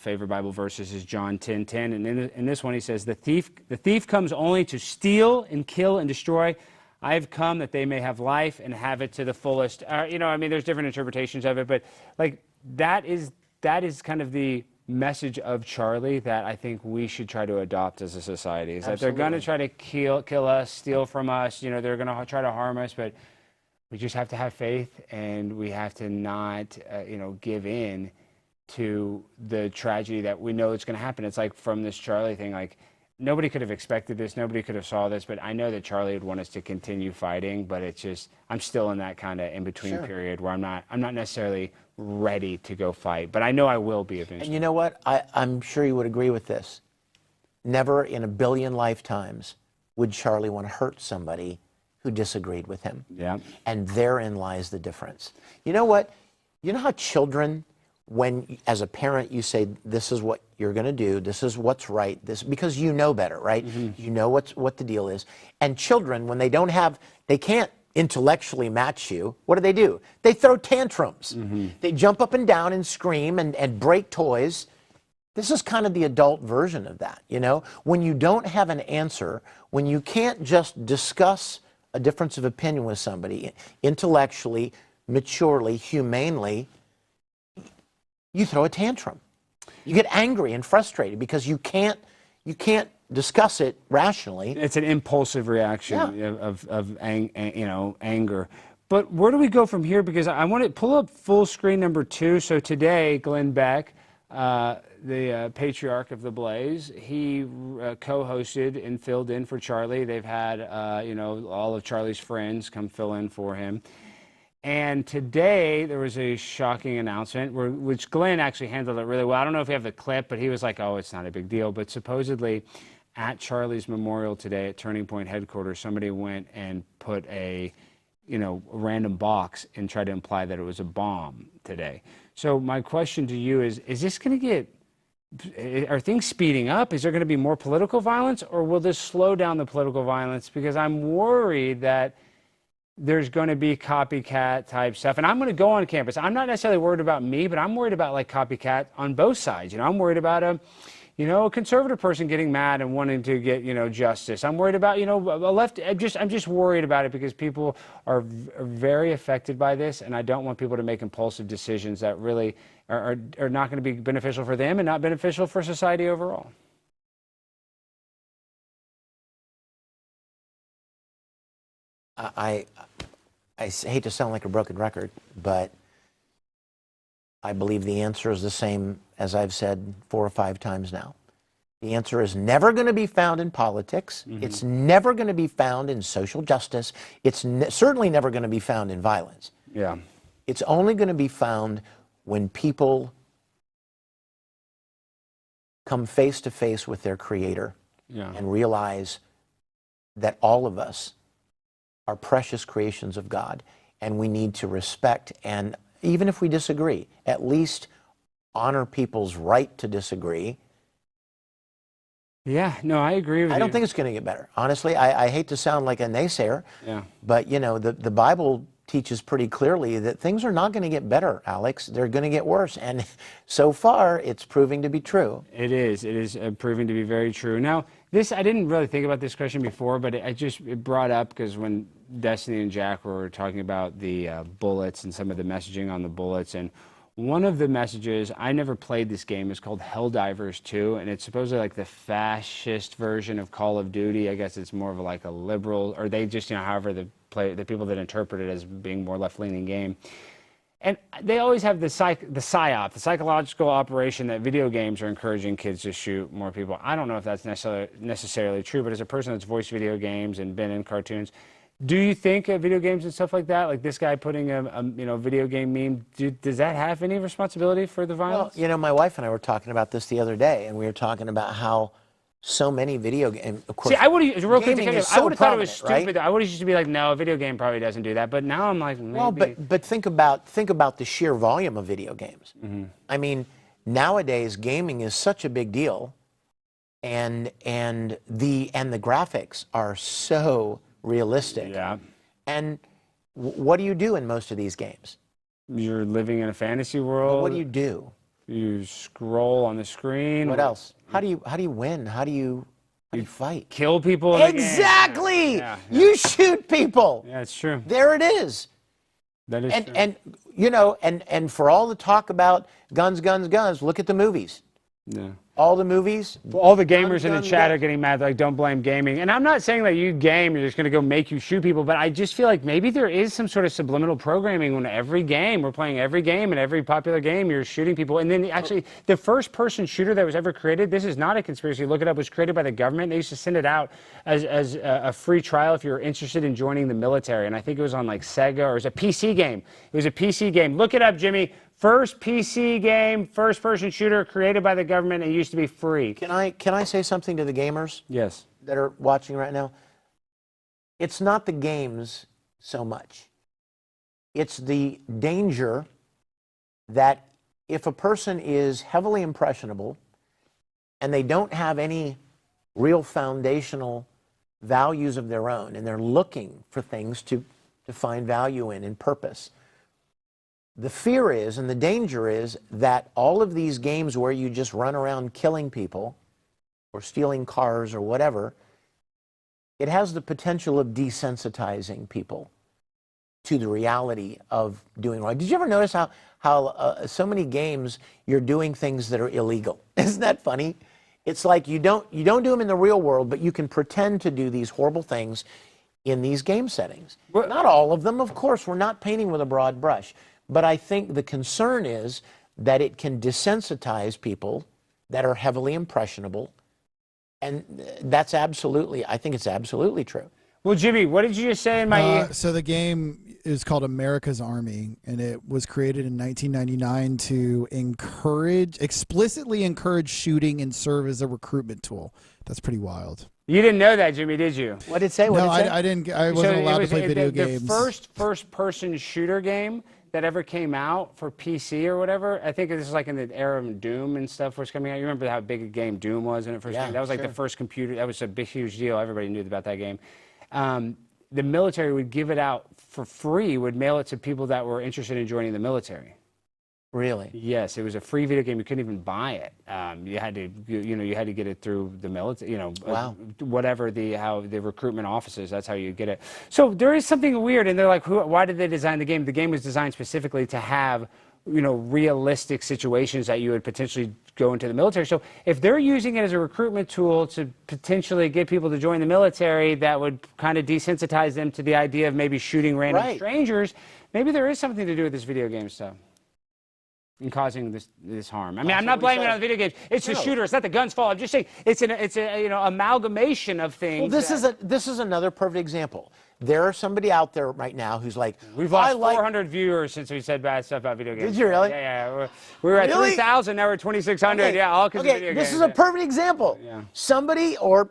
favorite Bible verses is John 10:10, and in this one he says, "The thief comes only to steal and kill and destroy. I have come that they may have life and have it to the fullest." There's different interpretations of it, but like that is kind of the message of Charlie that I think we should try to adopt as a society. Is that they're going to try to kill us, steal from us, they're going to try to harm us, but we just have to have faith, and we have to not, give in to the tragedy that we know it's going to happen. It's like from this Charlie thing, like nobody could have expected this, nobody could have saw this, but I know that Charlie would want us to continue fighting, but it's just, I'm still in that kind of in-between period where I'm not necessarily ready to go fight, but I know I will be eventually. And you know what? I'm sure you would agree with this. Never in a billion lifetimes would Charlie want to hurt somebody who disagreed with him. Yeah. And therein lies the difference. You know what? You know how children, when as a parent you say, this is what you're going to do, this is what's right, this because you know better, right? You know what the deal is. And children, when they can't intellectually match you, what do? They throw tantrums. They jump up and down and scream and break toys. This is kind of the adult version of that, you know? When you don't have an answer, when you can't just discuss a difference of opinion with somebody intellectually, maturely, humanely, you throw a tantrum. You get angry and frustrated because you can't discuss it rationally. It's an impulsive reaction of anger. But where do we go from here? Because I want to pull up full screen number 2. So today, Glenn Beck, the patriarch of the Blaze, he co-hosted and filled in for Charlie. They've had all of Charlie's friends come fill in for him. And today there was a shocking announcement, which Glenn actually handled it really well. I don't know if you have the clip, but he was like, "Oh, it's not a big deal." But supposedly, at Charlie's memorial today at Turning Point headquarters, somebody went and put a random box and tried to imply that it was a bomb today. So my question to you is this going to are things speeding up? Is there going to be more political violence, or will this slow down the political violence? Because I'm worried that there's going to be copycat type stuff. And I'm going to go on campus. I'm not necessarily worried about me, but I'm worried about like copycat on both sides. I'm worried about a conservative person getting mad and wanting to get, justice. I'm worried about, a left. I'm just worried about it because people are very affected by this, and I don't want people to make impulsive decisions that really are not going to be beneficial for them and not beneficial for society overall. I hate to sound like a broken record, but I believe the answer is the same as I've said 4 or 5 times now. The answer is never going to be found in politics. It's never going to be found in social justice. It's certainly never going to be found in violence. Yeah. It's only going to be found when people come face to face with their Creator and realize that all of us are precious creations of God, and we need to respect, and even if we disagree, at least honor people's right to disagree. Yeah, no, I agree with you. I don't think it's going to get better. Honestly, I hate to sound like a naysayer, but the Bible teaches pretty clearly that things are not going to get better, Alex. They're going to get worse, and so far it's proving to be true. It is proving to be very true. Now, I didn't really think about this question before, but it brought up because when Destiny and Jack were talking about the bullets and some of the messaging on the bullets, and one of the messages, I never played this game, is called Helldivers 2, and it's supposedly like the fascist version of Call of Duty. I guess it's more of like a liberal, or they just, however the people that interpret it as being more left-leaning game. And they always have the PSYOP, the psychological operation that video games are encouraging kids to shoot more people. I don't know if that's necessarily true, but as a person that's voiced video games and been in cartoons, do you think video games and stuff like that, like this guy putting a video game meme, does that have any responsibility for the violence? Well, my wife and I were talking about this the other day, and we were talking about how so many video games, of course. See, I would have thought it was stupid. Right? I would have used to be like, no, a video game probably doesn't do that. But now I'm like, maybe. Well, but think about the sheer volume of video games. I mean, nowadays gaming is such a big deal, and the graphics are so realistic. Yeah. And what do you do in most of these games? You're living in a fantasy world. Well, what do you do? You scroll on the screen. What else? How do you win? How do you fight? Kill people. Exactly. Yeah. You shoot people. Yeah, it's true. There it is. That is true. And for all the talk about guns, look at the movies. Yeah. All the movies. All the gamers in the chat are getting mad, like, don't blame gaming. And I'm not saying that you game, you're just going to go make you shoot people, but I just feel like maybe there is some sort of subliminal programming when we're playing every game, and every popular game, you're shooting people. And then actually, the first person shooter that was ever created, this is not a conspiracy, look it up, was created by the government. They used to send it out as a free trial if you're interested in joining the military. And I think it was on like Sega, or it was a PC game. It was a PC game. Look it up, Jimmy. First PC game, first-person shooter created by the government, and used to be free. Can I say something to the gamers? Yes. That are watching right now? it's not the games so much. It's the danger that if a person is heavily impressionable and they don't have any real foundational values of their own, and they're looking for things to find value in purpose, the fear is, and the danger is, that all of these games where you just run around killing people or stealing cars or whatever, it has the potential of desensitizing people to the reality of doing wrong. Did you ever notice how so many games you're doing things that are illegal? Isn't that funny? It's like you don't do them in the real world, but you can pretend to do these horrible things in these game settings. Not all of them, of course. We're not painting with a broad brush. But I think the concern is that it can desensitize people that are heavily impressionable. And that's absolutely, I think it's absolutely true. Well, Jimmy, what did you just say in my ear? So the game is called America's Army, and it was created in 1999 to explicitly encourage shooting and serve as a recruitment tool. That's pretty wild. You didn't know that, Jimmy, did you? What did it say? No, I didn't. I wasn't allowed to play video games. The first-person shooter game that ever came out for PC or whatever, I think this is like in the era of Doom and stuff was coming out. You remember how big a game Doom was when it first came out? That was like the first computer. That was a big, huge deal. Everybody knew about that game. The military would give it out for free, would mail it to people that were interested in joining the military. Really? Yes, it was a free video game. You couldn't even buy it. You had to, you had to get it through the military. Wow. Whatever how the recruitment offices. That's how you get it. So there is something weird, and they're like, why did they design the game? The game was designed specifically to have, realistic situations that you would potentially go into the military. So if they're using it as a recruitment tool to potentially get people to join the military, that would kind of desensitize them to the idea of maybe shooting random strangers. Maybe there is something to do with this video game stuff and causing this harm. I mean, I'm not blaming it on the video games. It's the shooter. It's not the gun's fault. I'm just saying it's a amalgamation of things. Well, this is another perfect example. There's somebody out there right now who's like, we've lost 400 viewers since we said bad stuff about video games. Did you really? Yeah. We were at 3,000. Now we're 2,600. Okay. Yeah, all because of video games. This is a perfect example. Yeah. Somebody or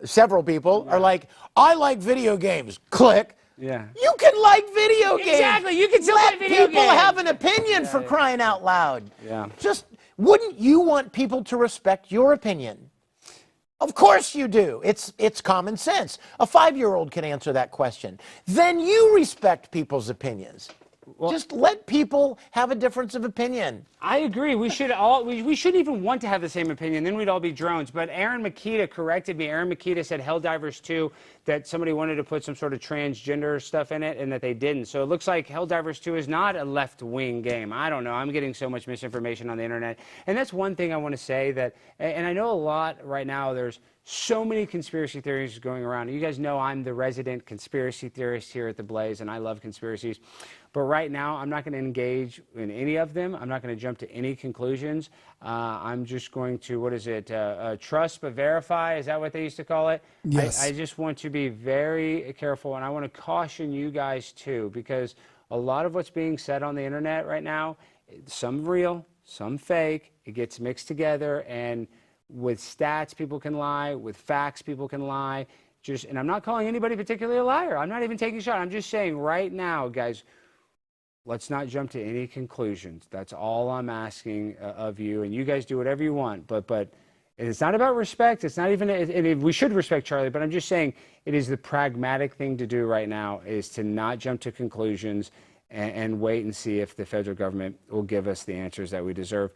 several people are like, I like video games. Click. Yeah. You can like video games. Exactly. You can still play video games. Let people have an opinion for crying out loud. Yeah. Just, wouldn't you want people to respect your opinion? Of course you do. It's common sense. A 5-year-old can answer that question. Then you respect people's opinions. Well, just let people have a difference of opinion. I agree. We should we shouldn't even want to have the same opinion. Then we'd all be drones. But Aaron Makita corrected me. Aaron Makita said Helldivers 2 that somebody wanted to put some sort of transgender stuff in it and that they didn't. So it looks like Helldivers 2 is not a left-wing game. I don't know. I'm getting so much misinformation on the internet. And that's one thing I want to say that, and I know a lot right now, there's so many conspiracy theories going around. You guys know I'm the resident conspiracy theorist here at The Blaze, and I love conspiracies. But right now, I'm not going to engage in any of them. I'm not going to jump to any conclusions. I'm just going to, trust but verify? Is that what they used to call it? Yes. I just want to be very careful, and I want to caution you guys too, because a lot of what's being said on the internet right now, some real, some fake, it gets mixed together, and with stats, people can lie. With facts, people can lie. And I'm not calling anybody particularly a liar. I'm not even taking a shot. I'm just saying right now, guys, let's not jump to any conclusions. That's all I'm asking of you. And you guys do whatever you want. But it's not about respect. It's not even, we should respect Charlie, but I'm just saying it is the pragmatic thing to do right now is to not jump to conclusions and wait and see if the federal government will give us the answers that we deserve.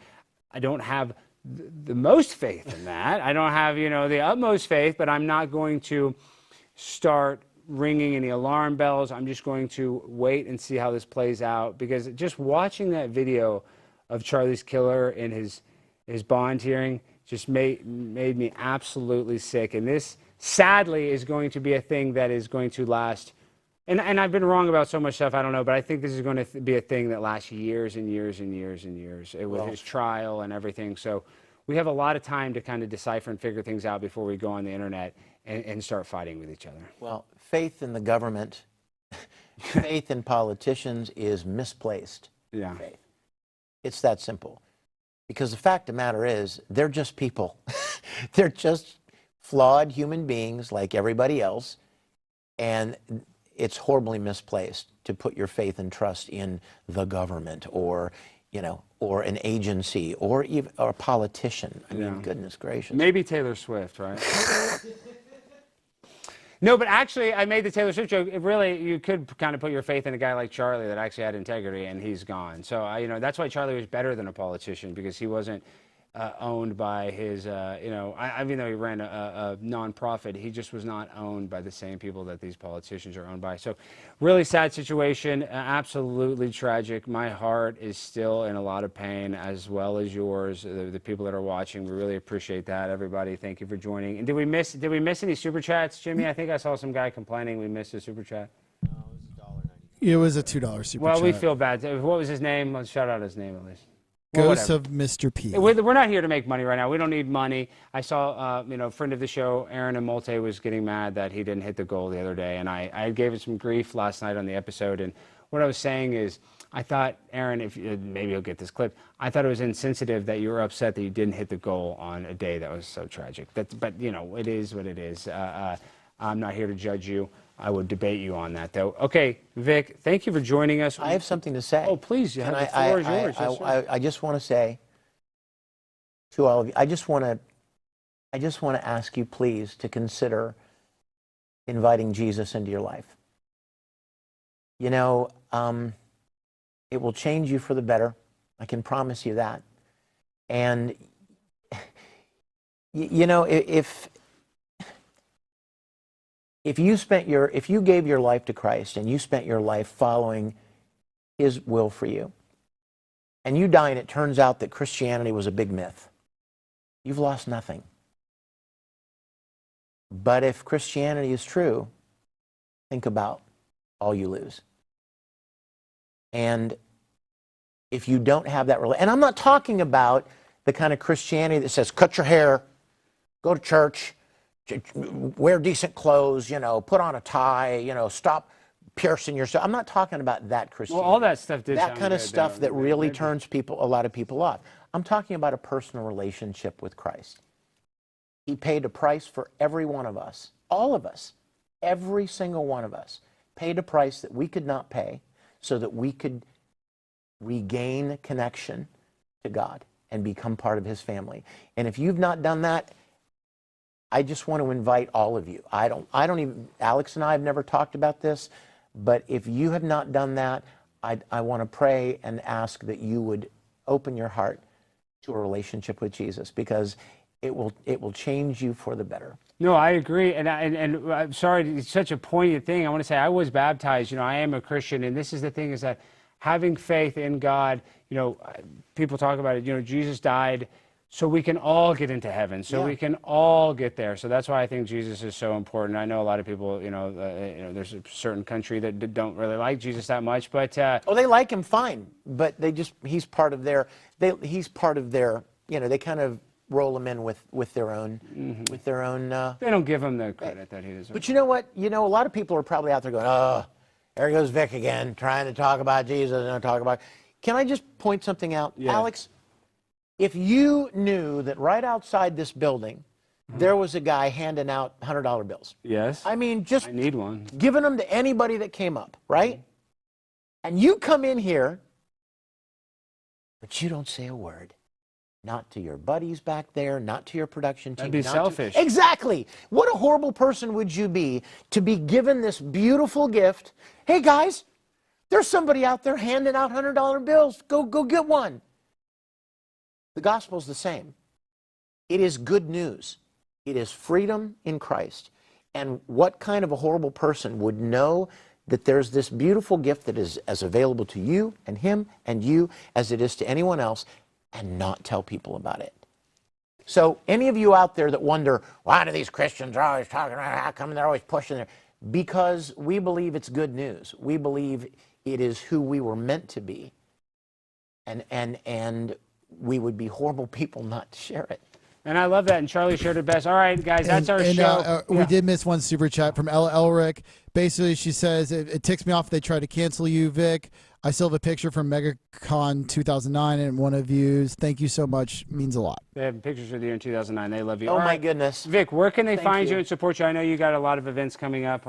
I don't have the most faith in that. I don't have, the utmost faith, but I'm not going to start ringing any alarm bells. I'm just going to wait and see how this plays out, because just watching that video of Charlie's killer in his bond hearing just made me absolutely sick. And this, sadly, is going to be a thing that is going to last. And I've been wrong about so much stuff, I don't know, but I think this is going to be a thing that lasts years and years and years and years with his trial and everything. So we have a lot of time to kind of decipher and figure things out before we go on the internet and start fighting with each other. Well, faith in the government, faith in politicians is misplaced faith. It's that simple. Because the fact of the matter is, they're just people. They're just flawed human beings like everybody else. And it's horribly misplaced to put your faith and trust in the government or, you know, or an agency or even or a politician. I mean, goodness gracious. Maybe Taylor Swift, right? No, but actually, I made the Taylor Swift joke. It really, you could kind of put your faith in a guy like Charlie that actually had integrity, and he's gone. So, you know, that's why Charlie was better than a politician, because he wasn't owned by his, you know, even though he ran a nonprofit, he just was not owned by the same people that these politicians are owned by. So, really sad situation, absolutely tragic. My heart is still in a lot of pain, as well as yours. The people that are watching, we really appreciate that. Everybody, thank you for joining. And did we miss any super chats, Jimmy? I think I saw some guy complaining we missed a super chat. It was a $2 super chat. Well, we feel bad. What was his name? Let's shout out his name at least. Ghost of Mr. P. We're not here to make money right now. We don't need money. I saw, you know, a friend of the show, Aaron and Molte, was getting mad that he didn't hit the goal the other day, and I gave it some grief last night on the episode. And what I was saying is, I thought, Aaron, if maybe you'll get this clip, I thought it was insensitive that you were upset that you didn't hit the goal on a day that was so tragic. But you know, it is what it is. I'm not here to judge you. I would debate you on that, though. Okay, Vic, thank you for joining us. I have something to say. Oh, please, the floor is yours. Yes, sir. I just want to say to all of you, I just want to ask you, please, to consider inviting Jesus into your life. You know, it will change you for the better. I can promise you that. And you know, if you gave your life to Christ and you spent your life following His will for you, and you die and it turns out that Christianity was a big myth, you've lost nothing. But if Christianity is true, think about all you lose. And if you don't have that relationship, and I'm not talking about the kind of Christianity that says cut your hair, go to church, wear decent clothes, you know, put on a tie, you know, stop piercing yourself. I'm not talking about that Christianity. Well, all that stuff did that sound kind of good, stuff though. that really turns a lot of people off. I'm talking about a personal relationship with Christ. He paid a price for every one of us, all of us, every single one of us, paid a price that we could not pay so that we could regain connection to God and become part of His family. And if you've not done that, I just want to invite all of you. I don't even, Alex and I have never talked about this, but if you have not done that, I want to pray and ask that you would open your heart to a relationship with Jesus, because it will change you for the better. No, I agree, and I'm sorry, it's such a poignant thing. I want to say I was baptized. You know, I am a Christian, and this is the thing: is that having faith in God. You know, people talk about it. You know, Jesus died so we can all get into heaven, so we can all get there. So that's why I think Jesus is so important. I know a lot of people, you know, there's a certain country that don't really like Jesus that much, but oh, they like Him fine, but he's part of their, you know, they kind of roll Him in with their own, they don't give Him the credit that He deserves. But you know what? You know, a lot of people are probably out there going, oh, there goes Vic again, trying to talk about Jesus and talk about. Can I just point something out, Alex? If you knew that right outside this building, there was a guy handing out $100 bills. Yes. I mean, I need one. Giving them to anybody that came up, right? And you come in here, but you don't say a word. Not to your buddies back there, not to your production team. That'd be selfish. Exactly. What a horrible person would you be to be given this beautiful gift? Hey, guys, there's somebody out there handing out $100 bills. Go get one. The gospel's the same. It is good news. It is freedom in Christ. And what kind of a horrible person would know that there's this beautiful gift that is as available to you and him and you as it is to anyone else, and not tell people about it? So any of you out there that wonder, why do these Christians are always talking about, how come they're always pushing there? Because we believe it's good news. We believe it is who we were meant to be. And we would be horrible people not to share it. And I love that. And Charlie shared it best. All right, guys, that's our show. We did miss one super chat from Ella Elric. Basically, she says, it ticks me off if they try to cancel you, Vic. I still have a picture from MegaCon 2009 and one of views. Thank you so much. Means a lot. They have pictures of you in 2009. They love you. Oh, my goodness. Vic, where can they find you and support you? I know you got a lot of events coming up.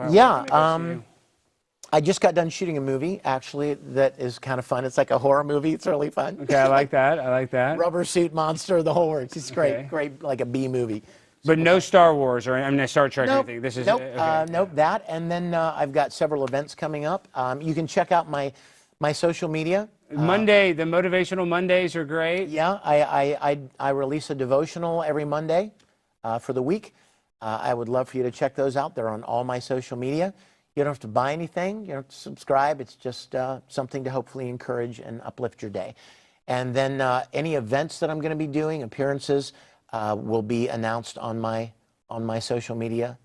I just got done shooting a movie, actually, that is kind of fun. It's like a horror movie. It's really fun. Okay, I like that. I like that. Rubber suit monster, the whole works. It's great, great, like a B movie. But no Star Wars or Star Trek or Nope. anything. This is nope. okay. Nope. That, and then I've got several events coming up. You can check out my social media. Monday, the motivational Mondays are great. Yeah, I release a devotional every Monday for the week. I would love for you to check those out. They're on all my social media. You don't have to buy anything. You don't have to subscribe. It's just something to hopefully encourage and uplift your day. And then any events that I'm going to be doing, appearances, will be announced on my social media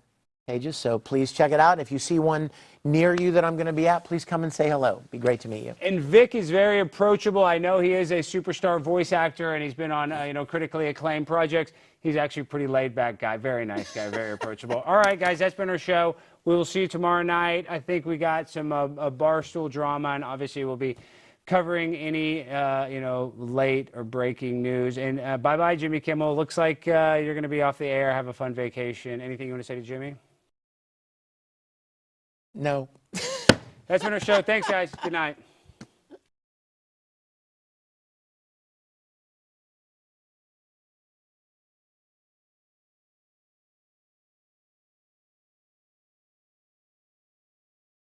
pages. So please check it out. If you see one near you that I'm going to be at, please come and say hello. It'd be great to meet you. And Vic is very approachable. I know he is a superstar voice actor, and he's been on critically acclaimed projects. He's actually a pretty laid-back guy, very nice guy, very approachable. All right, guys, that's been our show. We will see you tomorrow night. I think we got some barstool drama, and obviously we'll be covering any late or breaking news. And bye-bye, Jimmy Kimmel. Looks like you're going to be off the air. Have a fun vacation. Anything you want to say to Jimmy? No. That's been our show. Thanks, guys. Good night.